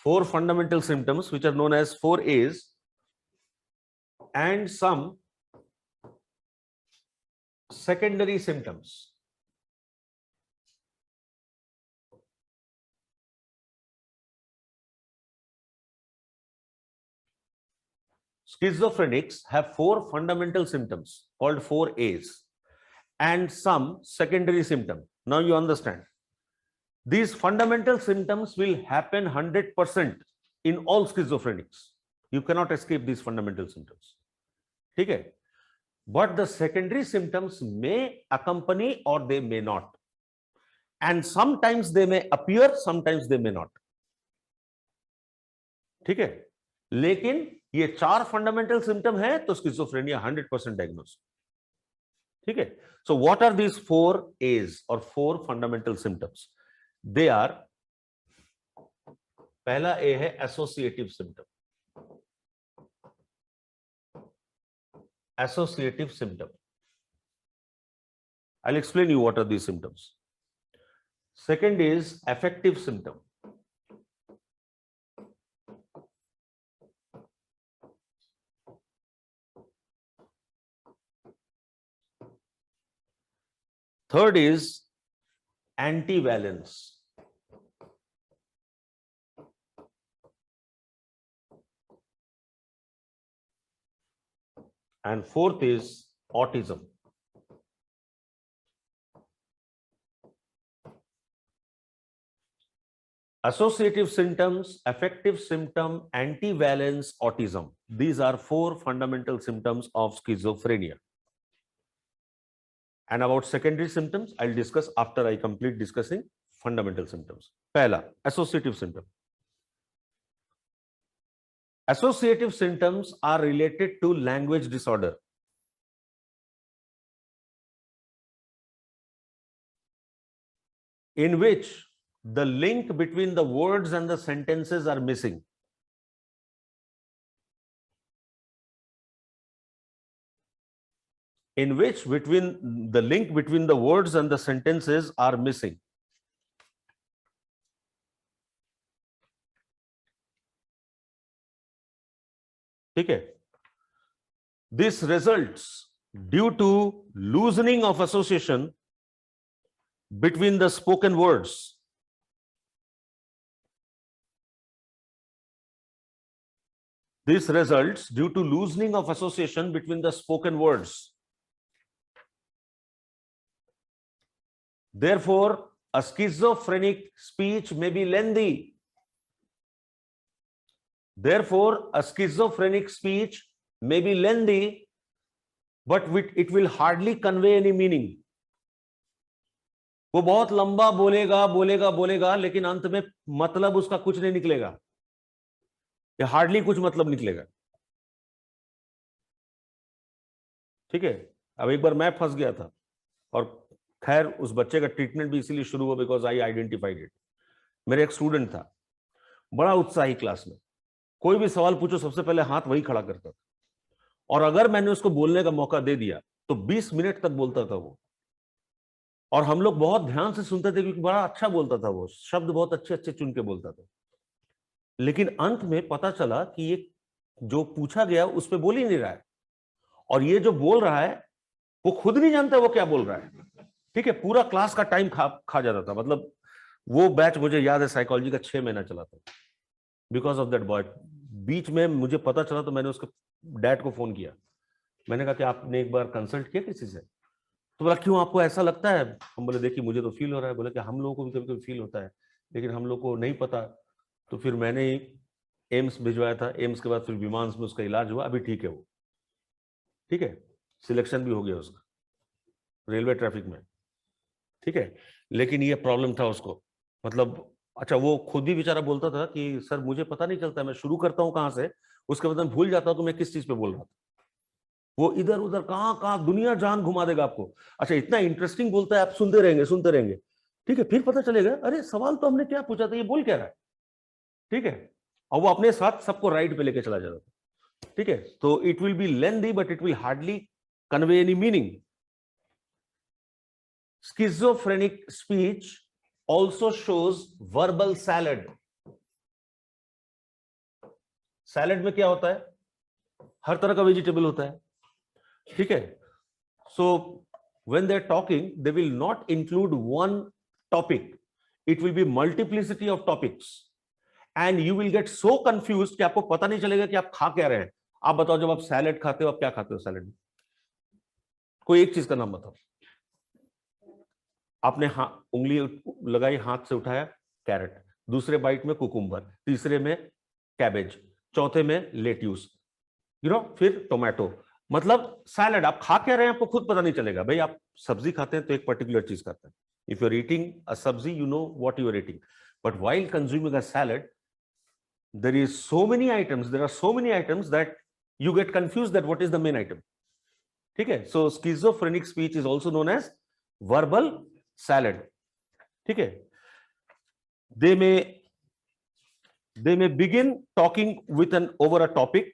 4 fundamental symptoms which are known as 4 A's and some secondary symptoms. Schizophrenics have 4 fundamental symptoms called 4 A's and some secondary symptom. Now you understand. These fundamental symptoms will happen 100% in all schizophrenics. You cannot escape these fundamental symptoms. Okay? But the secondary symptoms may accompany or they may not. And sometimes they may appear, sometimes they may not. ठीक है? लेकिन ये 4 fundamental symptom है तो schizophrenia 100% diagnosed. ठीक है? So what are these 4 A's or 4 fundamental symptoms? They are, पहला A है associative symptom. Associative symptom. I'll explain you what are these symptoms. Second is affective symptom. Third is antivalence. And fourth is autism. Associative symptoms, affective symptom, antivalence, autism. These are 4 fundamental symptoms of schizophrenia. And about secondary symptoms, I'll discuss after I complete discussing fundamental symptoms. Pehla, associative symptom. Associative symptoms are related to language disorder. In which the link between the words and the sentences are missing. In which between the link between the words and the sentences are missing. Okay. This results due to loosening of association between the spoken words. This results due to loosening of association between the spoken words. Therefore, a schizophrenic speech may be lengthy. Therefore, a schizophrenic speech may be lengthy, but it will hardly convey any meaning. वो बहुत लंबा बोलेगा बोलेगा बोलेगा लेकिन अंत में मतलब उसका कुछ नहीं निकलेगा, या हार्डली कुछ मतलब निकलेगा. ठीक है. अब एक बार मैं फंस गया था और खैर उस बच्चे का ट्रीटमेंट भी इसीलिए शुरू हुआ बिकॉज आई आइडेंटिफाइड इट. मेरे एक स्टूडेंट था, बड़ा उत्साही क्लास में, कोई भी सवाल पूछो सबसे पहले हाथ वही खड़ा करता था, और अगर मैंने उसको बोलने का मौका दे दिया तो 20 मिनट तक बोलता था वो, और हम लोग बहुत ध्यान से सुनते थे क्योंकि बड़ा अच्छा बोलता था, वो शब्द बहुत अच्छे अच्छे चुन के बोलता था. लेकिन अंत में पता चला कि ये जो पूछा गया उस पर बोल ही नहीं रहा है, और ये जो बोल रहा है वो खुद नहीं जानता वो क्या बोल रहा है. ठीक है. पूरा क्लास का टाइम खा जाता था. मतलब वो बैच मुझे याद है साइकोलॉजी का 6 महीना चला था बिकॉज ऑफ दैट बॉय. बीच में मुझे पता चला तो मैंने उसके डैड को फोन किया. मैंने कहा कि आपने एक बार कंसल्ट किया किसी से? तो बोला क्यों, आपको ऐसा लगता है? हम बोले देखिए मुझे तो फील हो रहा है. बोले कि हम लोगों को भी कभी कभी फील होता है लेकिन हम लोग को नहीं पता. तो फिर मैंने एम्स भिजवाया था. एम्स के बाद फिर विमान में उसका इलाज हुआ, अभी ठीक है वो. ठीक है. सिलेक्शन भी हो गया उसका रेलवे ट्रैफिक में. ठीक है. लेकिन ये प्रॉब्लम था उसको, मतलब अच्छा वो खुद ही बेचारा बोलता था कि सर मुझे पता नहीं चलता, मैं शुरू करता हूँ कहाँ से, उसके बाद मैं भूल जाता हूँ तो मैं किस चीज पे बोल रहा था। वो इधर उधर कहाँ कहाँ दुनिया जान घुमा देगा आपको। अच्छा इतना इंटरेस्टिंग बोलता है, आप सुनते रहेंगे सुनते रहेंगे, ठीक है, फिर पता चलेगा अरे सवाल तो हमने क्या पूछा था, ये बोल क्या रहा है, ठीक है, और वो अपने साथ सबको राइट पे लेके चला जाता था, ठीक है। तो it will be lengthy but it will hardly convey any meaning. Schizophrenic speech also shows verbal salad. Salad में क्या होता है, हर तरह का वेजिटेबल होता है, ठीक है। सो when they're talking they will not include one topic, it will be multiplicity of topics and you will get so confused कि आपको पता नहीं चलेगा कि आप खा क्या रहे हैं। आप बताओ जब आप सैलड खाते हो आप क्या खाते हो सैलड में, कोई एक चीज का नाम बताओ। आपने उंगली लगाई, हाथ से उठाया कैरेट, दूसरे बाइट में कुकुम्बर, तीसरे में कैबेज, चौथे में लेट्यूस, फिर टोमेटो। मतलब सैलड आप खा क्या रहे हैं आपको खुद पता नहीं चलेगा। भाई आप सब्जी खाते हैं तो एक पर्टिकुलर चीज खाते हैं, if you are eating a sabzi you know what you are eating, but while consuming a salad there is so many items, there are so many items that you get confused that what is the main item, ठीक है। so schizophrenic speech is also known as verbal salad, ठीक है। they may begin talking with an over a topic,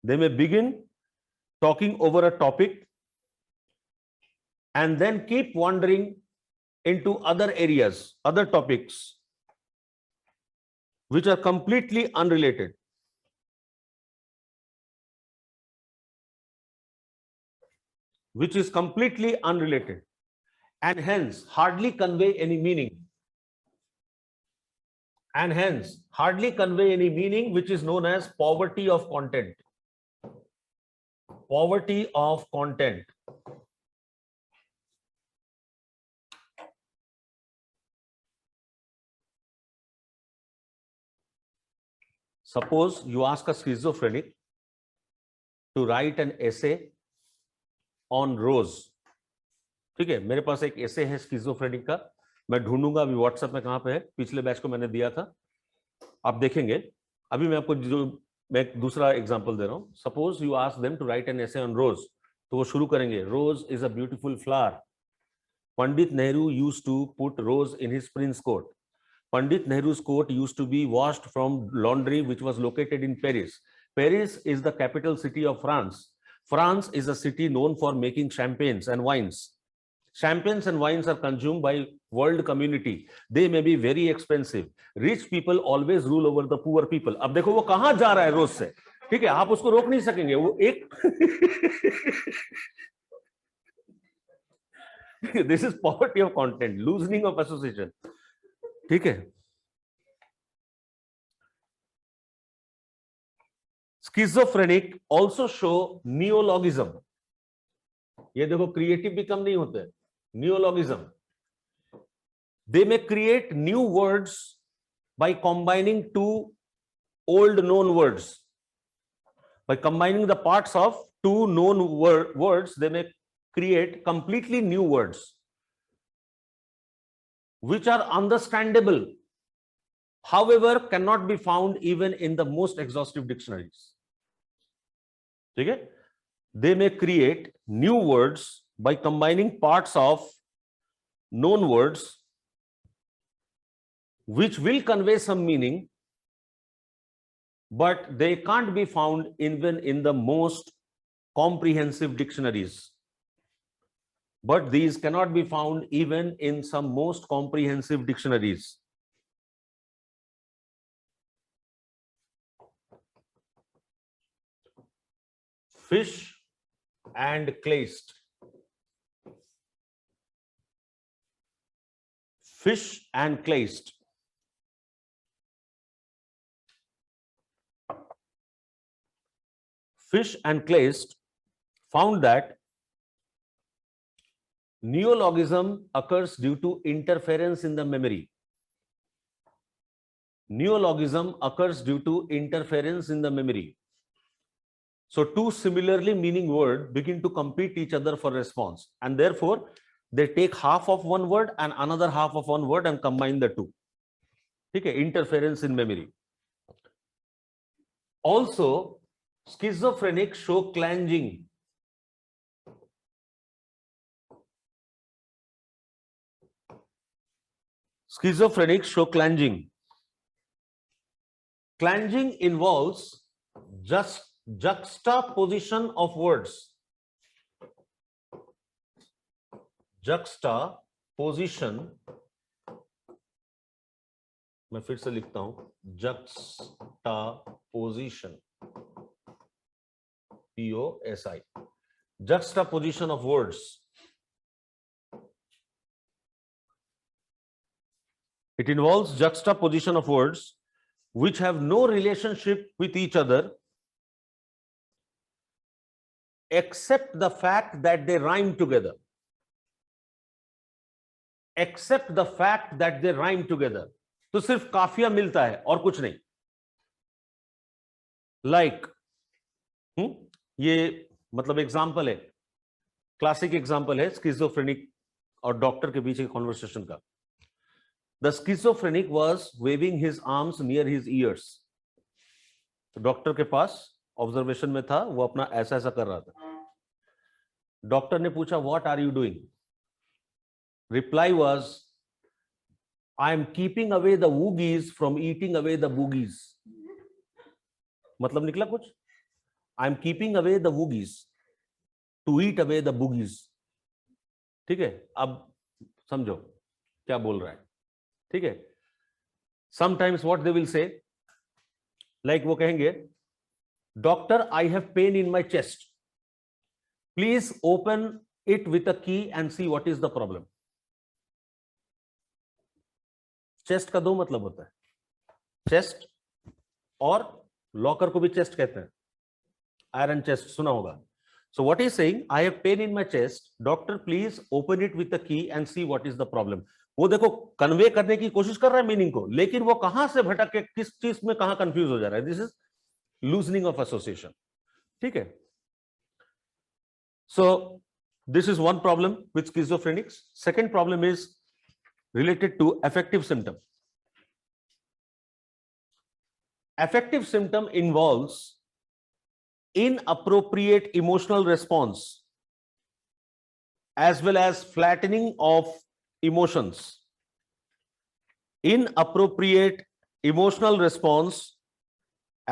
they may begin talking over a topic and then keep wandering into other areas, other topics which are completely unrelated, which is completely unrelated and hence hardly convey any meaning, and hence hardly convey any meaning, which is known as poverty of content. Poverty of content. Suppose you ask a schizophrenic to write an essay on rose, ठीक है। मेरे पास एक essay है schizophrenic का, मैं ढूंढूंगा अभी WhatsApp में कहां पे है, पिछले बैच को मैंने दिया था, आप देखेंगे। अभी मैं आपको जो मैं एक दूसरा एग्जांपल दे रहा हूं। Suppose you ask them to write an essay on rose, तो वो शुरू करेंगे, rose is a beautiful flower, Pandit Nehru used to put rose in his prince coat, Pandit Nehru's coat used to be washed from laundry which was located in Paris. Paris is the capital city of France. France is a city known for making champagnes and wines. Champagnes and wines are consumed by world community. They may be very expensive. Rich people always rule over the poor people. अब देखो वो कहां जा रहा है रोज से, ठीक है, आप उसको रोक नहीं सकेंगे, वो एक this is poverty of content, loosening of association, ठीक है। Schizophrenic also show neologism. ये देखो क्रिएटिव भी कम नहीं होते, neologism. They may create new words by combining two old known words. By combining the parts of two known words, they may create completely new words which are understandable, however cannot be found even in the most exhaustive dictionaries. ठीक है, they may create new words by combining parts of known words which will convey some meaning, but they can't be found even in the most comprehensive dictionaries. But these cannot be found even in some most comprehensive dictionaries. Fish and Kleist. Fish and Kleist. Fish and Kleist found that neologism occurs due to interference in the memory. Neologism occurs due to interference in the memory. So two similarly meaning words begin to compete each other for response, and therefore they take half of one word and another half of one word and combine the two. Okay, interference in memory. Also, schizophrenic show clanging. Schizophrenic show clanging. Clanging involves just juxtaposition of words. Juxtaposition, मैं फिर से लिखता हूं, juxtaposition, POSI, juxtaposition of words. It involves juxtaposition of words which have no relationship with each other except the fact that they rhyme together. Except the fact that they rhyme together. तो सिर्फ काफिया मिलता है और कुछ नहीं. Like, ये मतलब एग्जाम्पल है, क्लासिक एग्जाम्पल है स्किज़ोफ्रेनिक और डॉक्टर के बीच के कॉन्वर्सेशन का. The schizophrenic was waving his arms near his ears. Doctor के पास ऑब्जर्वेशन में था, वो अपना ऐसा ऐसा कर रहा था. डॉक्टर ने पूछा, what are you doing? Reply was, I am keeping away the woogies from eating away the boogies. मतलब निकला कुछ? I am keeping away the woogies to eat away the boogies. ठीक है, अब समझो क्या बोल रहा है. ठीक है. Sometimes what they will say, like वो कहेंगे, Doctor, I have pain in my chest. Please open it with a key and see what is the problem. Chest का दो मतलब होता है, चेस्ट और लॉकर को भी चेस्ट कहते हैं, आयरन चेस्ट सुना होगा. So what is saying, I have pain in my chest, doctor please open it with the key and see what is the problem. वो देखो कन्वे करने की कोशिश कर रहा है मीनिंग को, लेकिन वो कहां से भटक के किस चीज में कहां कंफ्यूज हो जा रहा है. This is loosening of association. ठीक है. So this is one problem with schizophrenics. Second problem is related to affective symptom. Affective symptom involves inappropriate emotional response as well as flattening of emotions. Inappropriate emotional response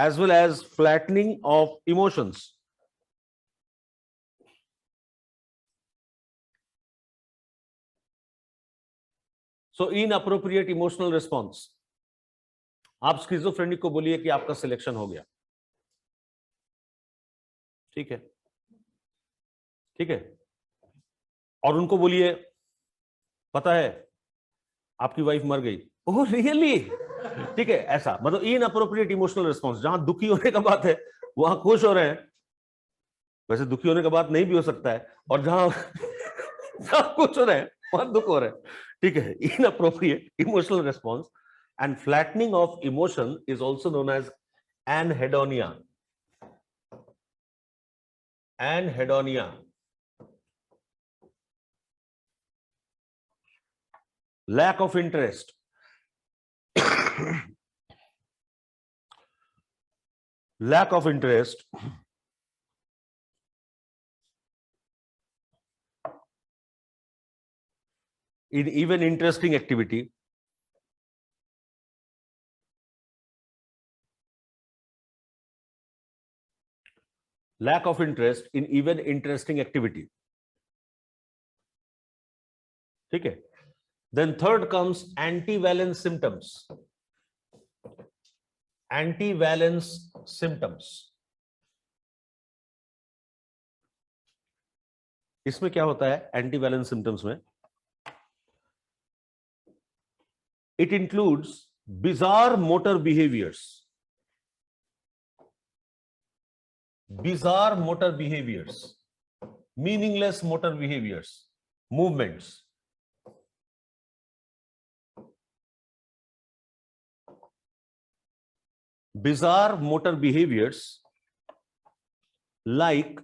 as well as flattening of emotions. So inappropriate emotional response. आप schizophrenic को बोलिए कि आपका selection हो गया. ठीक है, ठीक है. और उनको बोलिए, पता है आपकी वाइफ मर गई. Oh really? ठीक है. ऐसा मतलब इनअप्रोप्रिएट इमोशनल रिस्पॉन्स. जहां दुखी होने का बात है वहां खुश हो रहे हैं. वैसे दुखी होने का बात नहीं भी हो सकता है. और जहां खुश हो रहे हैं वहां दुख हो रहे हैं. ठीक है. Inappropriate emotional response and flattening of emotion is also known as anhedonia. Anhedonia. Lack of interest. Lack of interest in even interesting activity. Lack of interest in even interesting activity. ठीक है. Then third comes antivalence symptoms. Antivalence symptoms. इसमें क्या होता है एंटीवैलेंस symptoms में? It includes bizarre motor behaviors. Bizarre motor behaviors, meaningless motor behaviors, movements. Bizarre motor behaviors like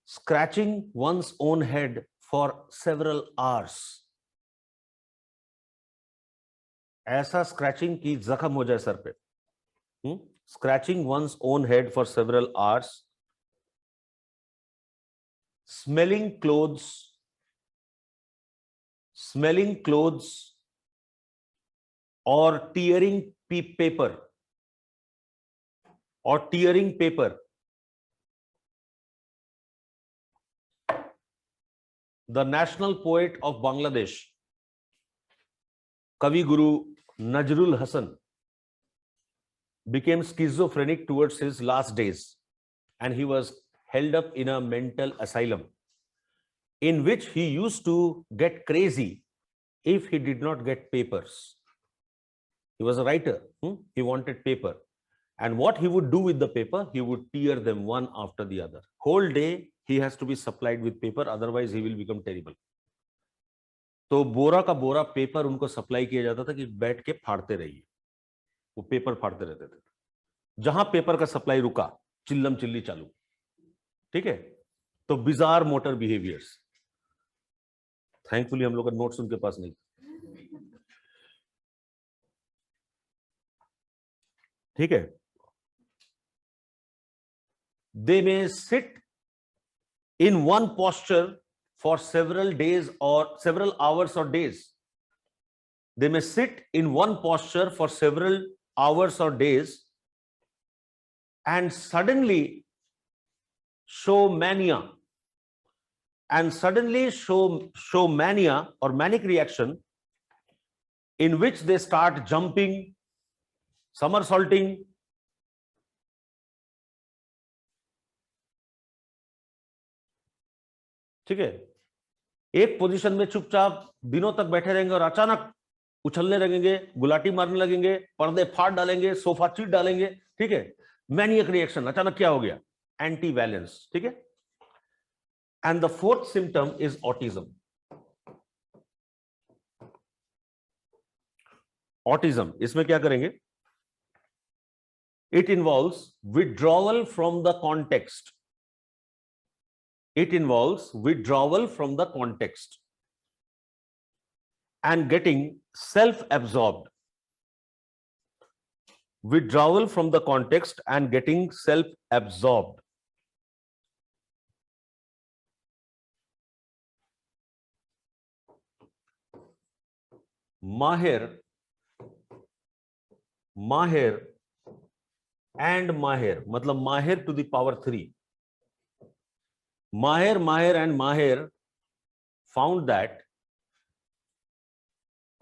scratching one's own head for several hours. ऐसा scratching की जख्म हो जाए सर पे. Scratching one's own head for several hours. Smelling clothes or tearing paper The national poet of Bangladesh, Kavi Guru Najrul Hasan, became schizophrenic towards his last days, and he was held up in a mental asylum in which he used to get crazy if he did not get papers. He was a writer. He wanted paper. And what he would do with the paper, he would tear them one after the other. Whole day he has to be supplied with paper, otherwise he will become terrible. तो बोरा का बोरा paper उनको supply किया जाता था कि बैठ के फाड़ते रहिए. वो पेपर फाड़ते रहते थे. जहां पेपर का सप्लाई रुका, चिल्लम चिल्ली चालू. ठीक है. तो बिजार मोटर बिहेवियर्स. थैंकफुली हम लोग का नोट्स उनके पास नहीं. ठीक है. They may sit in one posture for several days or several hours or days. They may sit in one posture for several hours or days and suddenly show mania. And suddenly show mania or manic reaction in which they start jumping, somersaulting, ठीक है. एक position में चुपचाप दिनों तक बैठे रहेंगे और अचानक उछलने लगेंगे, गुलाटी मारने लगेंगे, पर्दे फाड़ डालेंगे, सोफा चीट डालेंगे. ठीक है. Maniac reaction. अचानक क्या हो गया? Anti valence. ठीक है. And the fourth symptom is autism. Autism, इसमें क्या करेंगे? It involves withdrawal from the context. It involves withdrawal from the context and getting self-absorbed. Withdrawal from the context and getting self-absorbed. Mahir and Mahir, मतलब Mahir to the power 3. Mahir and Mahir found that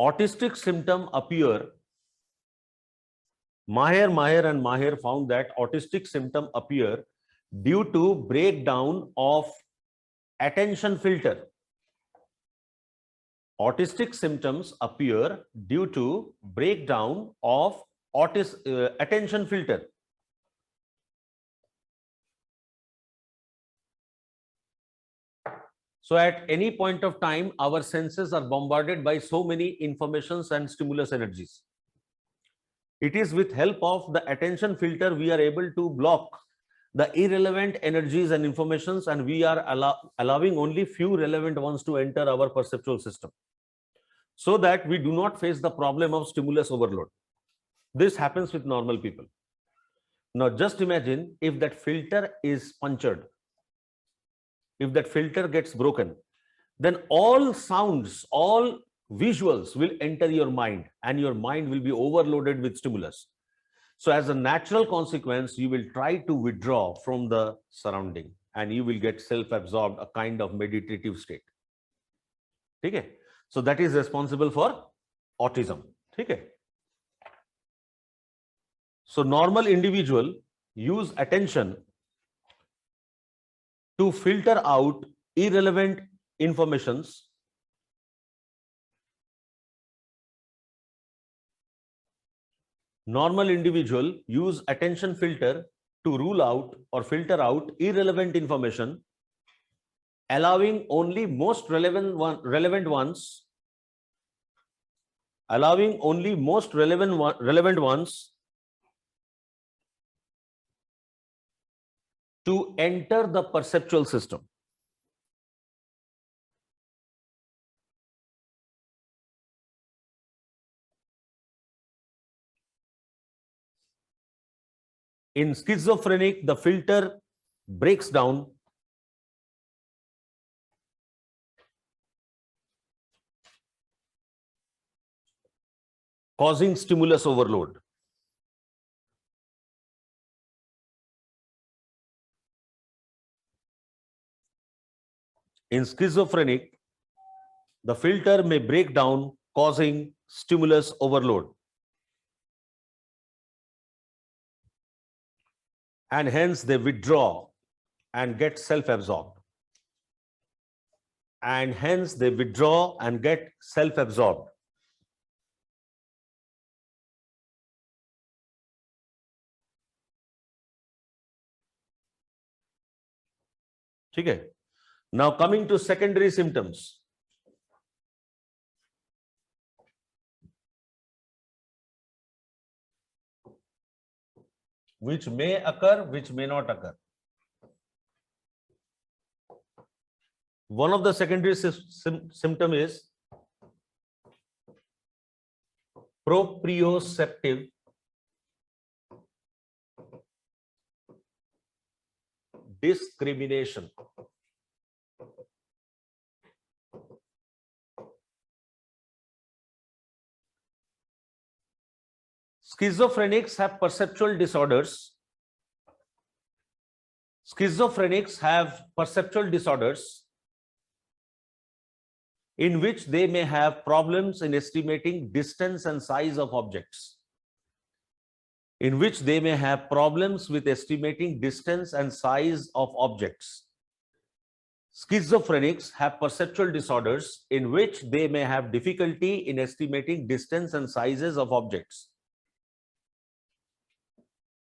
autistic symptom appear. Mahir and Mahir found that autistic symptom appear due to breakdown of attention filter. Autistic symptoms appear due to breakdown of attention filter. So at any point of time, our senses are bombarded by so many informations and stimulus energies. It is with help of the attention filter we are able to block the irrelevant energies and informations, and we are allowing only few relevant ones to enter our perceptual system, so that we do not face the problem of stimulus overload. This happens with normal people. Now just imagine if that filter is punctured. If that filter gets broken, then all sounds, all visuals will enter your mind, and your mind will be overloaded with stimulus. So as a natural consequence, you will try to withdraw from the surrounding, and you will get self-absorbed, a kind of meditative state. Okay? So that is responsible for autism. Okay? So normal individual use attention to filter out irrelevant informations. Normal individual use attention filter to rule out or filter out irrelevant information, allowing only most relevant ones, allowing only most relevant ones to enter the perceptual system. In schizophrenic, the filter breaks down causing stimulus overload. In schizophrenic, the filter may break down causing stimulus overload. And hence they withdraw and get self-absorbed. And hence they withdraw and get self-absorbed. Okay. Now coming to secondary symptoms. Which may occur, which may not occur. One of the secondary symptom is proprioceptive discrimination. Schizophrenics have perceptual disorders. Schizophrenics have perceptual disorders in which they may have problems in estimating distance and size of objects. In which they may have problems with estimating distance and size of objects. Schizophrenics have perceptual disorders in which they may have difficulty in estimating distance and sizes of objects.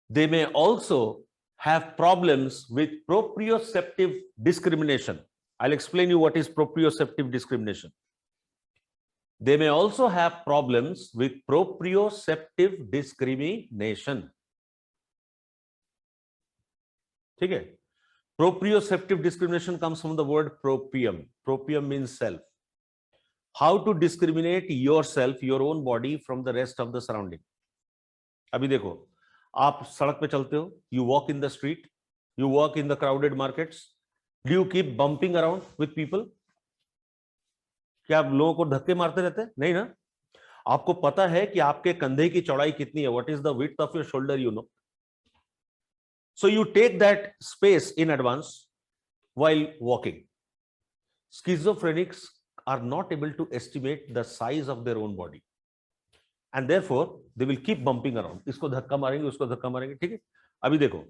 They may also have problems with proprioceptive discrimination. I'll explain you what is proprioceptive discrimination. They may also have problems with proprioceptive discrimination. Okay? Proprioceptive discrimination comes from the word proprium. Proprium means self. How to discriminate yourself, your own body from the rest of the surrounding. अभी देखो, आप सड़क पे चलते हो, you walk in the street, you walk in the crowded markets. Do you keep bumping around with people? क्या आप लोगों को धक्के मारते रहते हैं? नहीं ना? आपको पता है कि आपके कंधे की चौड़ाई कितनी है? What is the width of your shoulder? You know. So you take that space in advance while walking. Schizophrenics are not able to estimate the size of their own body. And therefore, they will keep bumping around. इसको धक्का मारेंगे, उसको धक्का मारेंगे, ठीक है? अभी देखो,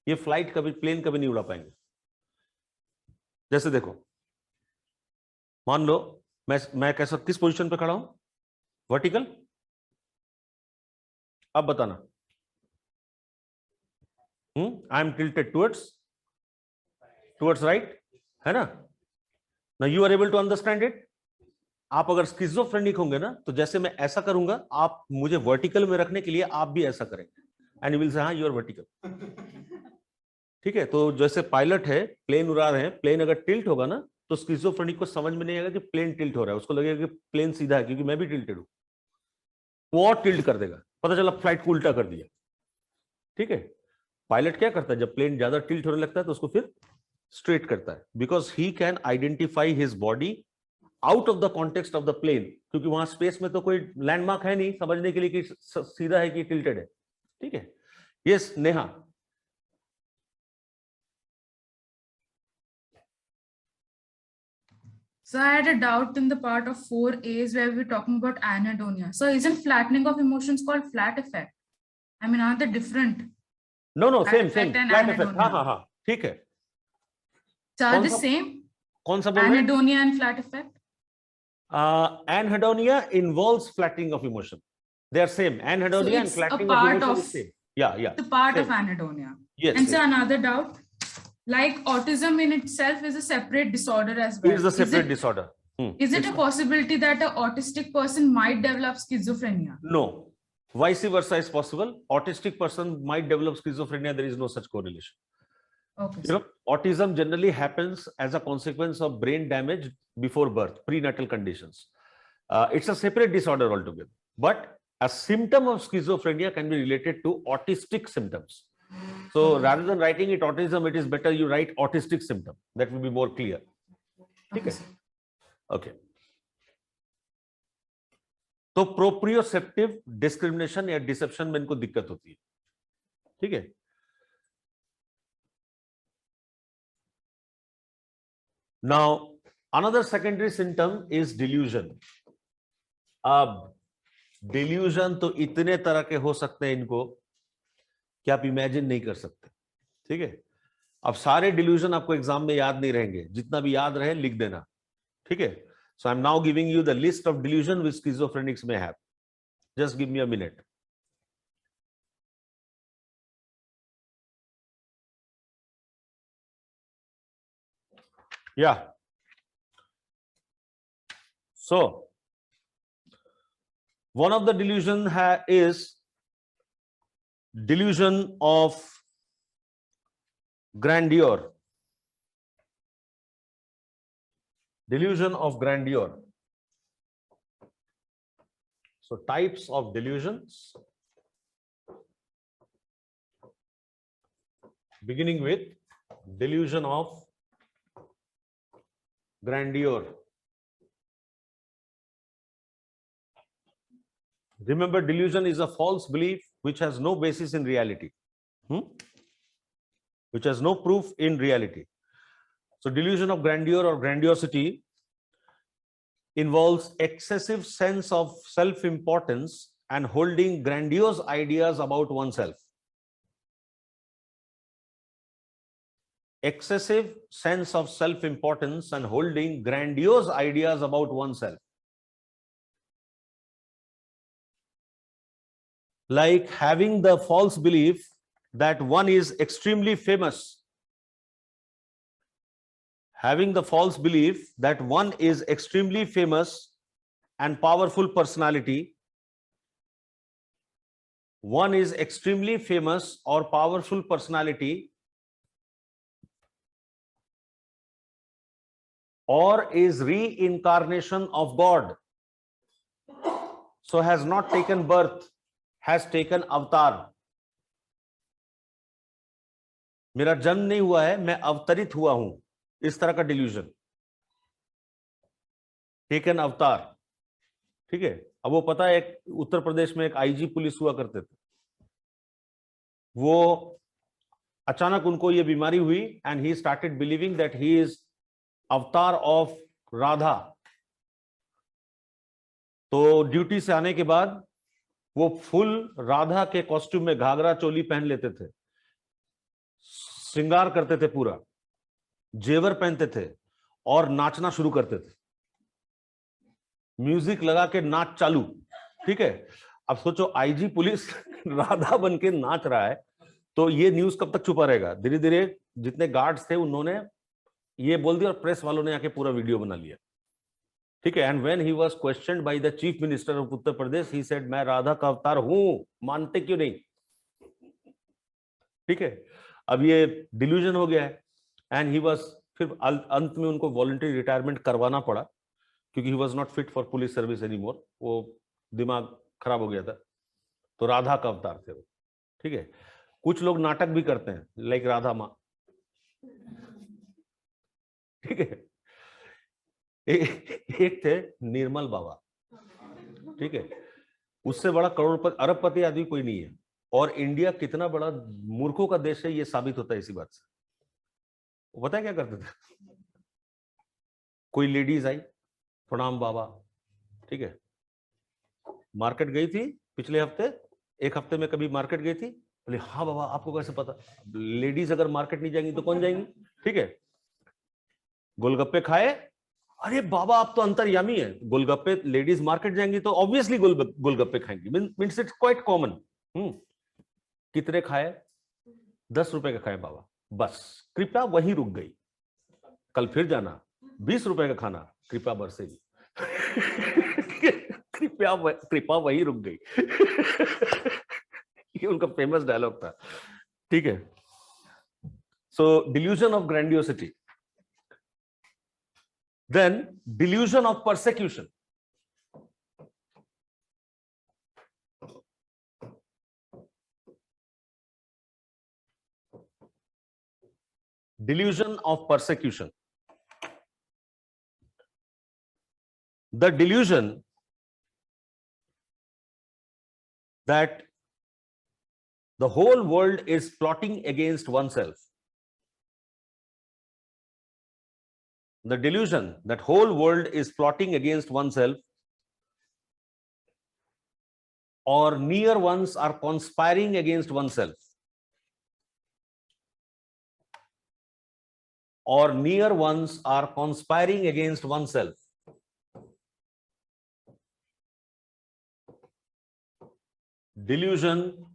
ये फ्लाइट कभी, प्लेन कभी नहीं उड़ा पाएंगे. जैसे देखो, मान लो मैं कैसा, किस पोजीशन पे खड़ा हूं? वर्टिकल. अब बताना. I am tilted towards right, है ना? Now you are able to understand it. आप अगर स्किज़ोफ्रेनिक होंगे ना, तो जैसे मैं ऐसा करूंगा, आप मुझे वर्टिकल में रखने के लिए आप भी ऐसा करेंगे. एंड यू विल से हाँ यू आर वर्टिकल. ठीक है? तो जैसे पायलट है, प्लेन उड़ा रहे हैं, प्लेन अगर टिल्ट होगा ना, तो स्किज़ोफ्रेनिक को समझ में नहीं आएगा कि प्लेन टिल्ट हो रहा है. उसको लगेगा कि प्लेन सीधा है, क्योंकि मैं भी टिल्टेड हूं. वो और टिल्ट कर देगा. पता चला फ्लाइट को उल्टा कर दिया. ठीक है? पायलट क्या करता है? जब प्लेन ज्यादा टिल्ट होने लगता है तो उसको फिर स्ट्रेट करता है. Because he can identify his body out of the context of the plane, क्योंकि वहां स्पेस में तो कोई लैंडमार्क है नहीं समझने के लिए कि सीधा है कि टिल्टेड है. ठीक है? Yes Neha. So I had a doubt in the part of 4A's where we were talking about anhedonia. So isn't flattening of emotions called flat effect? I mean, aren't they different? No, same. Flat and Flat effect. anhedonia. हाँ. ठीक है. So are they same? कौन सा बोल रहे हैं? Anhedonia and flat effect? Anhedonia involves flattening of emotion. They are same. Anhedonia and it's flattening a of part emotion of- is same. Yeah. The part Same. of anhedonia. Yes. And so another doubt, like autism in itself is a separate disorder as well. It is a separate disorder. Is it a possibility that an autistic person might develop schizophrenia? No. Vice versa is possible. Autistic person might develop schizophrenia. There is no such correlation. Okay. You know, autism generally happens as a consequence of brain damage before birth, prenatal conditions. It's a separate disorder altogether. But a symptom of schizophrenia can be related to autistic symptoms. So rather than writing it autism, it is better you write autistic symptom. That will be more clear. Okay, sir. Okay. तो proprioceptive discrimination या dissipation में इनको दिक्कत होती है. ठीक है. Now, another secondary symptom is delusion. अब delusion तो इतने तरह के हो सकते हैं इनको कि आप इमेजिन नहीं कर सकते. ठीक है. अब सारे delusion आपको एग्जाम में याद नहीं रहेंगे. जितना भी याद रहे लिख देना. ठीक है. So I'm now giving you the list of delusion which schizophrenics may have. Just give me a minute. Yeah. So, one of the delusion is delusion of grandeur. Delusion of grandeur. So, types of delusions, beginning with delusion of grandeur. Remember, delusion is a false belief which has no basis in reality, which has no proof in reality. So, delusion of grandeur or grandiosity involves excessive sense of self-importance and holding grandiose ideas about oneself. Excessive sense of self-importance and holding grandiose ideas about oneself. Like having the false belief that one is extremely famous. Having the false belief that one is extremely famous and powerful personality. One is extremely famous or powerful personality, or is reincarnation of God. So has not taken birth, has taken avatar. मेरा जन्म नहीं हुआ है, मैं अवतरित हुआ हूं. इस तरह का डिल्यूजन. टेकन अवतार. ठीक है. अब वो पता है, एक उत्तर प्रदेश में एक आईजी पुलिस हुआ करते थे. वो अचानक उनको ये बीमारी हुई and he started believing that he is अवतार ऑफ राधा. तो ड्यूटी से आने के बाद वो फुल राधा के कॉस्ट्यूम में घाघरा चोली पहन लेते थे, श्रृंगार करते थे, पूरा जेवर पहनते थे और नाचना शुरू करते थे. म्यूजिक लगा के नाच चालू. ठीक है. अब सोचो आईजी पुलिस राधा बन के नाच रहा है, तो ये न्यूज कब तक छुपा रहेगा. धीरे धीरे जितने गार्ड्स थे उन्होंने ये बोल दिया और प्रेस वालों ने आके पूरा वीडियो बना लिया. ठीक है. And when he was questioned by the chief minister of Uttar Pradesh, he said मैं राधा का अवतार हूं, मानते क्यों नहीं. ठीक है. अब ये डिल्यूजन हो गया है एंड ही वाज, फिर अंत में उनको वॉलंटरी रिटायरमेंट करवाना पड़ा क्योंकि he was not fit for police service anymore. वो दिमाग खराब हो गया था. तो राधा का अवतार थे वो. ठीक है. कुछ लोग नाटक भी करते हैं लाइक राधा माँ. ठीक है. एक थे निर्मल बाबा. ठीक है. उससे बड़ा करोड़पति अरबपति आदमी कोई नहीं है. और इंडिया कितना बड़ा मूर्खों का देश है ये साबित होता है इसी बात से. वो पता है क्या करते थे. कोई लेडीज आई, प्रणाम बाबा. ठीक है. मार्केट गई थी पिछले हफ्ते, एक हफ्ते में कभी मार्केट गई थी. बोले हाँ बाबा, आपको कैसे पता. लेडीज अगर मार्केट नहीं जाएंगी तो कौन जाएंगी. ठीक है. गोलगप्पे खाए. अरे बाबा आप तो अंतर्यामी है. गोलगप्पे, लेडीज मार्केट जाएंगी तो ऑब्वियसली गोलगप्पे खाएंगी. Means it's quite common. कितने खाए. 10 रुपए का खाए बाबा. बस कृपया वहीं रुक गई. कल फिर जाना. 20 रुपए का खाना. कृपया बरसेगी. कृपा वहीं रुक गई. ये उनका फेमस डायलॉग था. ठीक है. So delusion of grandiosity. Then delusion of persecution. Delusion of persecution. The delusion that the whole world is plotting against oneself. The delusion that whole world is plotting against oneself, or near ones are conspiring against oneself, or near ones are conspiring against oneself. Delusion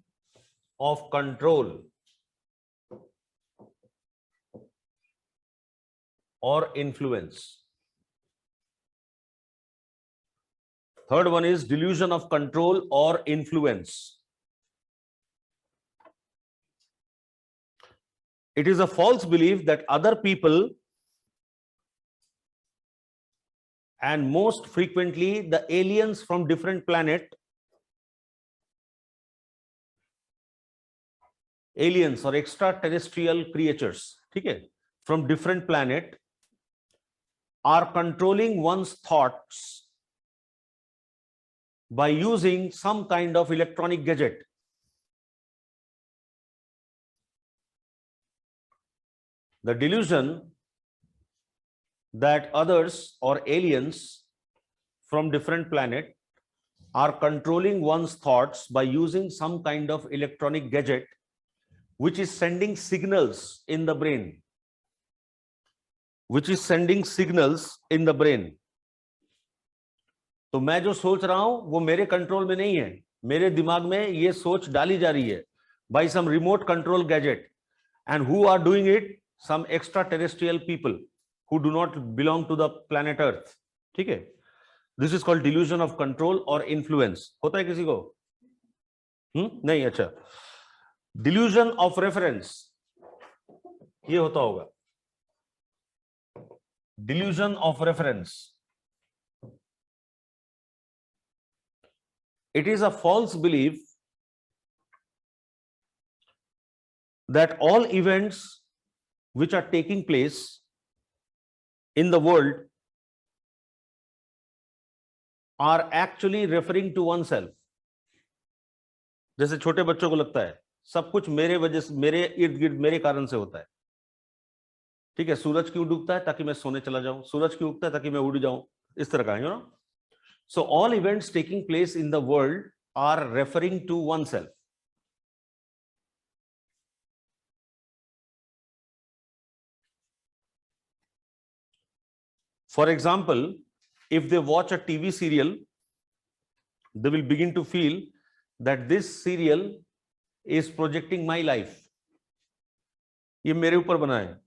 of control or influence. Third one is delusion of control or influence. It is a false belief that other people, and most frequently the aliens from different planet, aliens or extraterrestrial creatures, okay, from different planet, are controlling one's thoughts by using some kind of electronic gadget. The delusion that others or aliens from different planet are controlling one's thoughts by using some kind of electronic gadget which is sending signals in the brain, which is sending signals in the brain. तो मैं जो सोच रहा हूं वो मेरे control में नहीं है, मेरे दिमाग में ये सोच डाली जा रही है by some remote control gadget, and who are doing it? Some extraterrestrial people who do not belong to the planet Earth. ठीक है? This is called delusion of control or influence. होता है किसी को? नहीं, अच्छा. Delusion of reference. ये होता होगा. Delusion of reference. It is a false belief that all events which are taking place in the world are actually referring to oneself. जैसे छोटे बच्चों को लगता है सब कुछ मेरे वजह से, मेरे इर्द गिर्द, मेरे कारण से होता है. ठीक है, सूरज क्यों डूबता है? ताकि मैं सोने चला जाऊं. सूरज क्यों उगता है? ताकि मैं उड़ जाऊं. इस तरह का, you know. So all events taking place in the world are referring to oneself. For example, if they watch a TV serial, they will begin to feel that this serial is projecting my life. ये मेरे ऊपर बना है,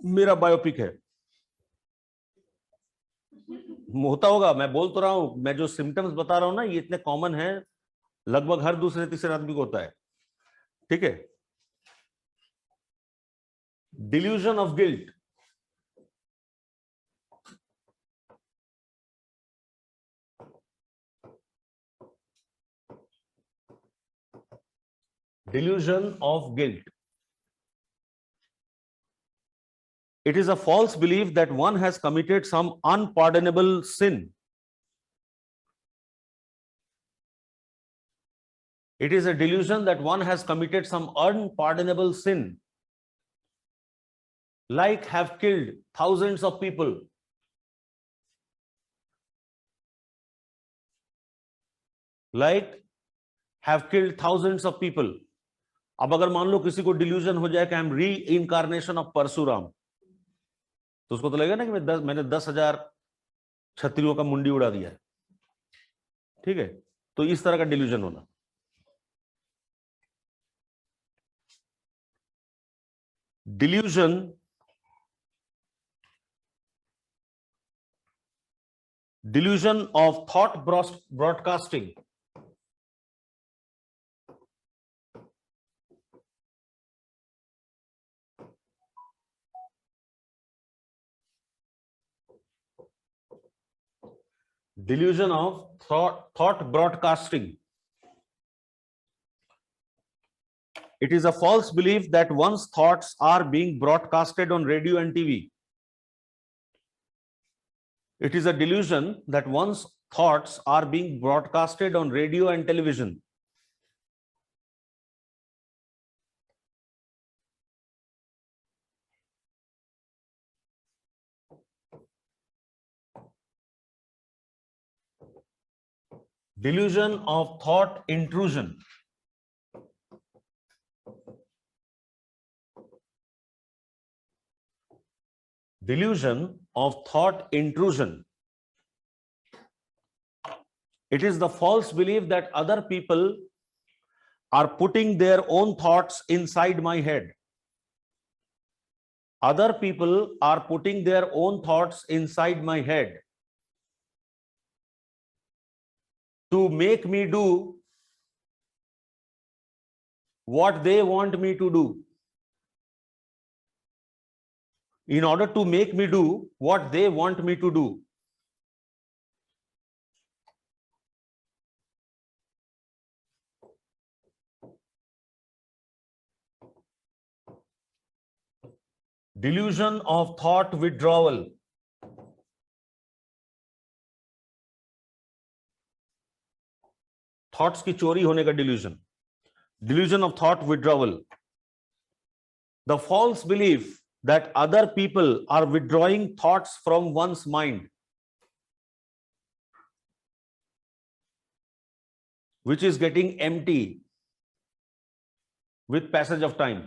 मेरा biopic है. होता होगा, मैं बोल तो रहा हूं, मैं जो सिम्टम्स बता रहा हूं ना, ये इतने कॉमन है, लगभग हर दूसरे तीसरे आदमी को होता है. ठीक है. Delusion of guilt. Delusion of guilt. It is a false belief that one has committed some unpardonable sin. It is a delusion that one has committed some unpardonable sin, like have killed thousands of people. Like have killed thousands of people. अब अगर मान लो किसी को delusion हो जाए कि I am री incarnation of Parshuram, तो उसको तो लगेगा ना कि मैंने 10,000 क्षत्रियों का मुंडी उड़ा दिया है. ठीक है, तो इस तरह का डिल्यूजन होना. Delusion of thought broadcasting. Delusion of thought broadcasting. It is a false belief that one's thoughts are being broadcasted on radio and TV. It is a delusion that one's thoughts are being broadcasted on radio and television. Delusion of thought intrusion. Delusion of thought intrusion. It is the false belief that other people are putting their own thoughts inside my head. Other people are putting their own thoughts inside my head to make me do what they want me to do. In order to make me do what they want me to do. Delusion of thought withdrawal. Thoughts की चोरी होने का delusion. Delusion of thought withdrawal. The false belief that other people are withdrawing thoughts from one's mind, which is getting empty with passage of time.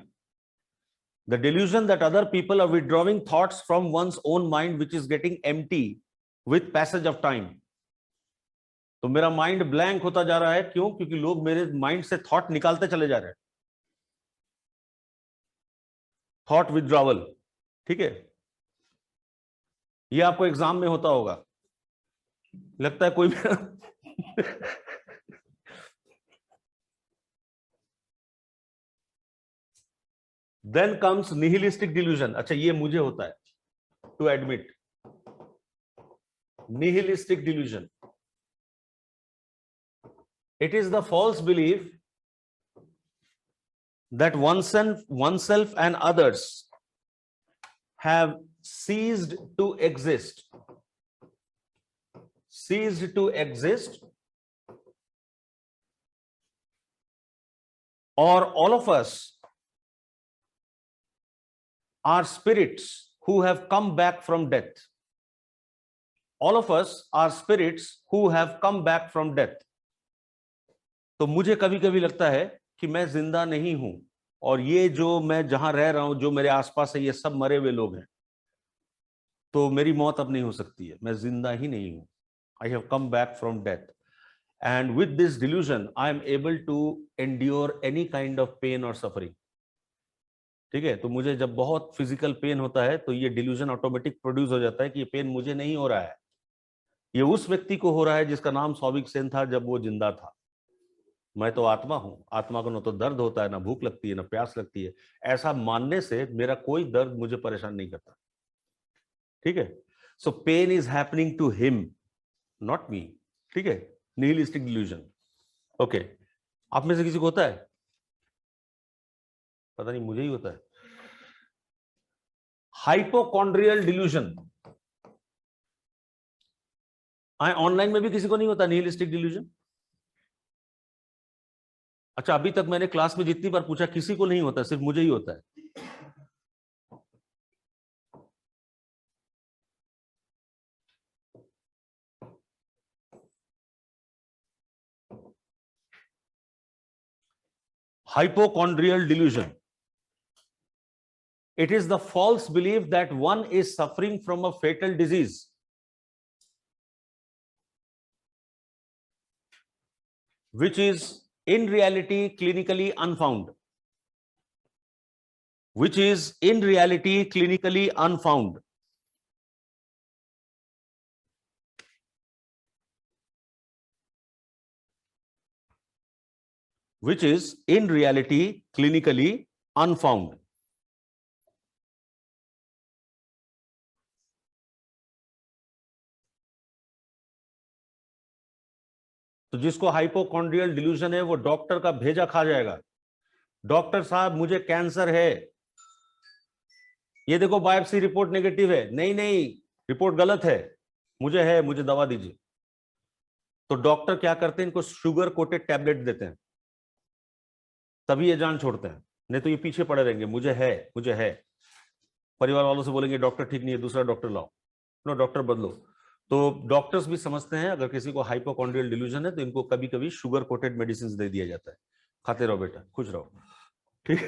The delusion that other people are withdrawing thoughts from one's own mind, which is getting empty with passage of time. तो मेरा mind blank होता जा रहा है. क्यों? क्योंकि लोग मेरे माइंड से थॉट निकालते चले जा रहे हैं. Thought withdrawal. ठीक है, ये आपको एग्जाम में होता होगा, लगता है कोई Then comes nihilistic delusion. अच्छा, ये मुझे होता है, to admit. Nihilistic delusion. It is the false belief that oneself and others have ceased to exist. Ceased to exist, or all of us are spirits who have come back from death. All of us are spirits who have come back from death. तो मुझे कभी कभी लगता है कि मैं जिंदा नहीं हूं, और ये जो मैं जहां रह रहा हूं, जो मेरे आसपास है, ये सब मरे हुए लोग हैं. तो मेरी मौत अब नहीं हो सकती है, मैं जिंदा ही नहीं हूं. I have come back from death. And with this delusion, I am able to endure any kind of pain or suffering. ठीक है, तो मुझे जब बहुत फिजिकल पेन होता है तो ये डिल्यूजन ऑटोमेटिक प्रोड्यूस हो जाता है कि ये पेन मुझे नहीं हो रहा है, ये उस व्यक्ति को हो रहा है जिसका नाम सौविक सेन था जब वो जिंदा था. मैं तो आत्मा हूं, आत्मा को न तो दर्द होता है, ना भूख लगती है, ना प्यास लगती है. ऐसा मानने से मेरा कोई दर्द मुझे परेशान नहीं करता. ठीक है, so pain is happening to him, not me. ठीक है, निहिलिस्टिक डिल्यूजन. ओके, आप में से किसी को होता है? पता नहीं, मुझे ही होता है. हाइपोकॉन्ड्रियल डिल्यूजन. ऑनलाइन में भी किसी को नहीं होता निहिलिस्टिक डिल्यूजन? अच्छा, अभी तक मैंने क्लास में जितनी बार पूछा किसी को नहीं होता, सिर्फ मुझे ही होता है. Hypochondrial delusion. It is the false belief that one is suffering from a fatal disease. Which is in reality clinically unfound. Which is in reality clinically unfound. Which is in reality clinically unfound. तो जिसको हाइपोकॉन्ड्रियल delusion है वो doctor का भेजा खा जाएगा। Doctor साहब मुझे कैंसर है, ये देखो बायोप्सी रिपोर्ट नेगेटिव है, नहीं नहीं रिपोर्ट गलत है, मुझे दवा दीजिए। तो डॉक्टर क्या करते हैं, इनको शुगर कोटेड टैबलेट देते हैं, तभी ये जान छोड़ते हैं, नहीं तो ये पीछे पड़े रहेंगे, मुझे है। परिवार वालों से बोलेंगे डॉक्टर ठीक नहीं है, दूसरा डॉक्टर लाओ, नो डॉक्टर बदलो। तो डॉक्टर्स भी समझते हैं अगर किसी को हाइपोकॉन्ड्रियल डिल्यूजन है तो इनको कभी कभी शुगर कोटेड मेडिसिन दे दिया जाता है, खाते रहो बेटा, खुश रहो, ठीक।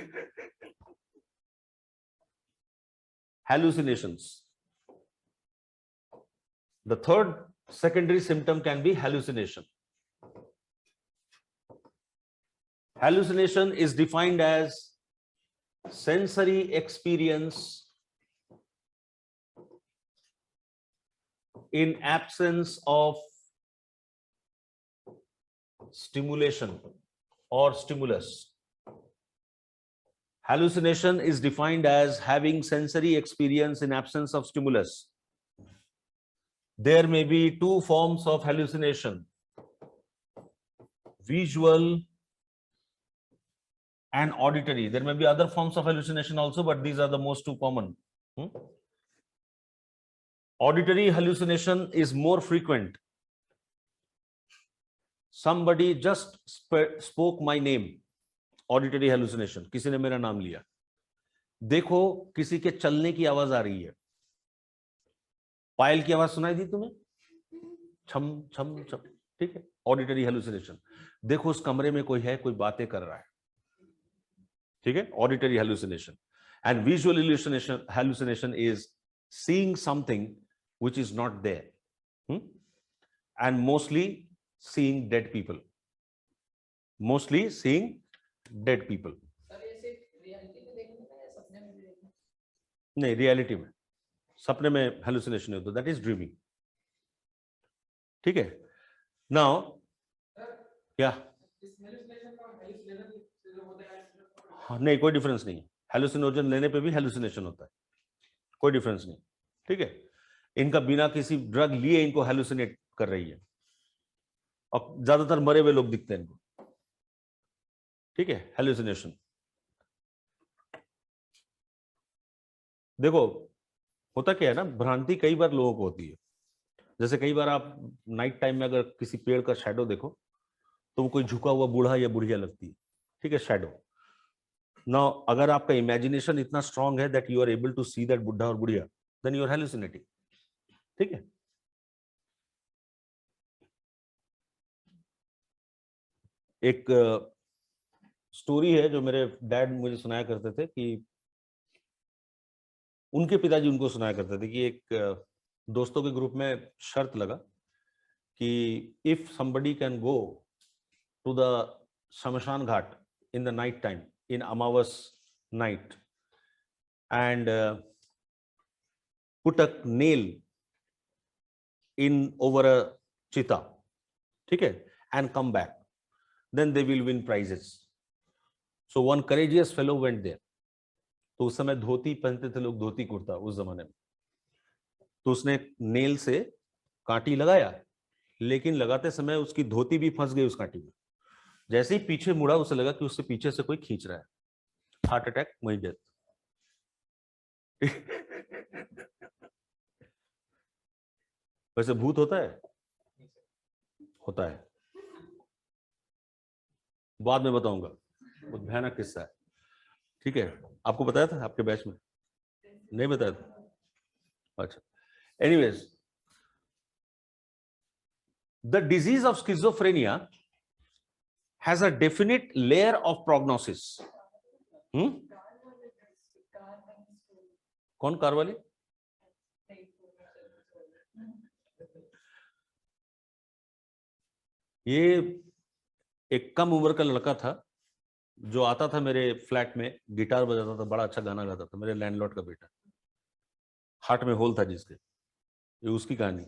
Hallucinations. The third secondary symptom can be hallucination. Hallucination is defined as sensory experience in absence of stimulation or stimulus. Hallucination is defined as having sensory experience in absence of stimulus. There may be two forms of hallucination: visual and auditory. There may be other forms of hallucination also, but these are the most two common. Auditory hallucination is more frequent. Somebody just spoke my name. Auditory hallucination, किसी ने मेरा नाम लिया। देखो किसी के चलने की आवाज आ रही है, पायल की आवाज सुनाई दी तुम्हें, छम छम छम, ठीक है, ऑडिटरी हेलुसिनेशन। देखो उस कमरे में कोई है, कोई बातें कर रहा है, ठीक है, auditory hallucination. And visual hallucination is seeing something which is not there, and mostly seeing dead people, mostly seeing dead people. Sir ये सिर्फ रियलिटी में देखने में या सपने में भी देखने में? नहीं, रियलिटी में, सपने में हेलुसिनेशन होता है, दैट इज ड्रीमिंग, ठीक है। नाउ क्या, हाँ, नहीं कोई डिफरेंस नहीं है, हेलुसिनोजन लेने पे भी हेलुसिनेशन होता है, कोई डिफरेंस नहीं, ठीक है। इनका बिना किसी ड्रग लिए इनको हेलुसिनेट कर रही है, और ज्यादातर मरे हुए लोग दिखते हैं इनको, ठीक है, हेलुसिनेशन। देखो होता क्या है ना, भ्रांति कई बार लोगों को होती है। जैसे कई बार आप नाइट टाइम में अगर किसी पेड़ का शैडो देखो तो वो कोई झुका हुआ बूढ़ा या बुढ़िया लगती है, ठीक है, शैडो। नाउ अगर आपका इमेजिनेशन इतना स्ट्रांग है that you are able to see that बुढ़ा और बुढ़िया, देन यू आर हेलुसिनेटिंग, ठीक है। एक स्टोरी है जो मेरे डैड मुझे सुनाया करते थे, कि उनके पिताजी उनको सुनाया करते थे कि एक दोस्तों के ग्रुप में शर्त लगा कि if somebody can go to the शमशान घाट in the night time, in Amavas night, and put a nail in over a चिता, ठीक है, and come back, then they will win prizes. So one courageous fellow went there. तो उस समय धोती पहनते थे लोग, धोती कुर्ता उस जमाने में। तो उसने नेल से कांटी लगाया, लेकिन लगाते समय उसकी धोती भी फंस गई उस कांटी में। जैसे ही पीछे मुड़ा, उसे लगा कि उससे पीछे से कोई खींच रहा है, हार्ट अटैक, वहीं डेथ। वैसे भूत होता है, होता है, बाद में बताऊंगा, बहुत भयानक किस्सा है, ठीक है। आपको बताया था आपके बैच में? नहीं बताया था, अच्छा। Anyways, the disease of schizophrenia has a definite layer of prognosis. कौन कार वाली? ये एक कम उम्र का लड़का था जो आता था मेरे फ्लैट में, गिटार बजाता था, बड़ा अच्छा गाना गाता था, मेरे लैंडलॉर्ड का बेटा, हार्ट में होल था जिसके, ये उसकी कहानी।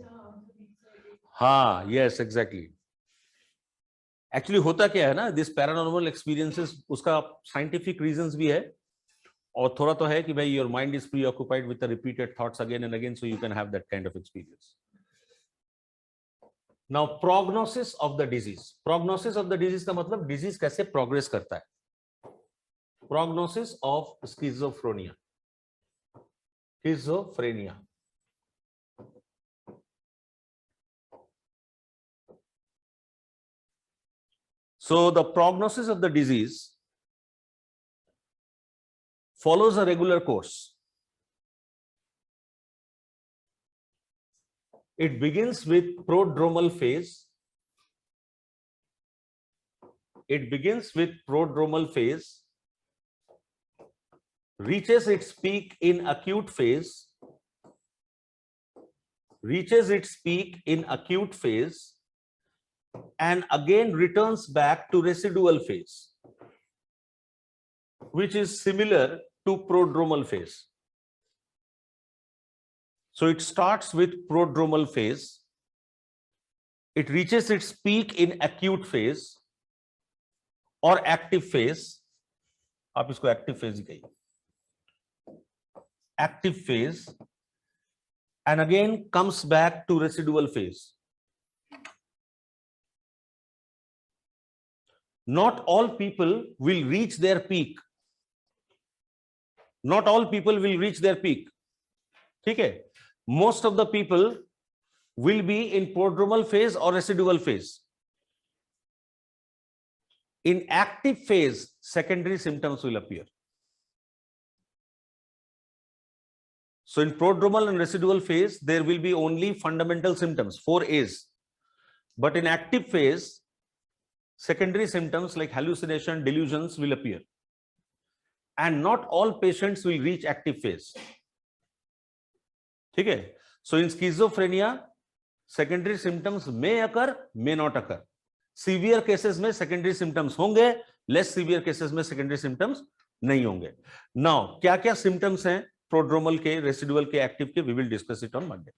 हाँ, यस एग्जैक्टली। एक्चुअली होता क्या है ना, दिस पैरानॉर्मल एक्सपीरियंसेस, उसका साइंटिफिक रीजंस भी है, और थोड़ा तो है कि भाई your mind is pre occupied with repeated thoughts again and again, so you can have that kind of experience. Now prognosis of the disease. Prognosis of the disease का मतलब disease कैसे progress करता है. Prognosis of schizophrenia. Schizophrenia. So the prognosis of the disease follows a regular course. It begins with prodromal phase. It begins with prodromal phase, reaches its peak in acute phase, and again returns back to residual phase, which is similar to prodromal phase. So it starts with prodromal phase, it reaches its peak in acute phase or active phase. आप इसको active phase ही कहिए. Active phase, and again comes back to residual phase. Not all people will reach their peak. Not all people will reach their peak. ठीक है? Most of the people will be in prodromal phase or residual phase. In active phase, secondary symptoms will appear. So in prodromal and residual phase, there will be only fundamental symptoms, 4 A's. But in active phase, secondary symptoms like hallucination, delusions will appear. And not all patients will reach active phase. Okay? So in schizophrenia, secondary symptoms may occur, may not occur. Severe cases में secondary symptoms होंगे, less severe cases में secondary symptoms नहीं होंगे. Now, क्या-क्या symptoms हैं prodromal के, residual के, active के? We will discuss it on Monday.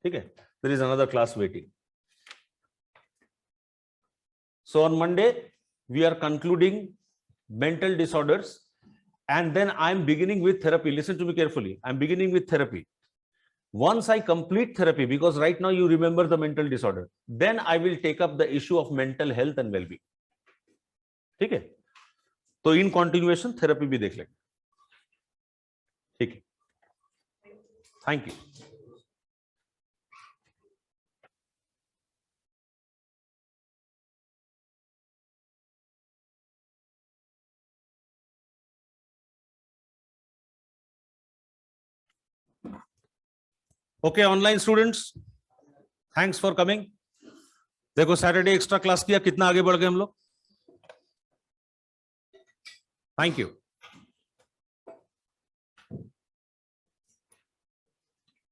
ठीक है? There is another class waiting. So on Monday, we are concluding mental disorders, and then I am beginning with therapy. Listen to me carefully. I am beginning with therapy. Once I complete therapy, because right now you remember the mental disorder, then I will take up the issue of mental health and well-being. ठीक है? तो in continuation therapy भी देख लेंगे. ठीक है? Thank you. Okay, online students, thanks for coming. देखो Saturday extra class किया, कितना आगे बढ़ गए हम लोग. Thank you.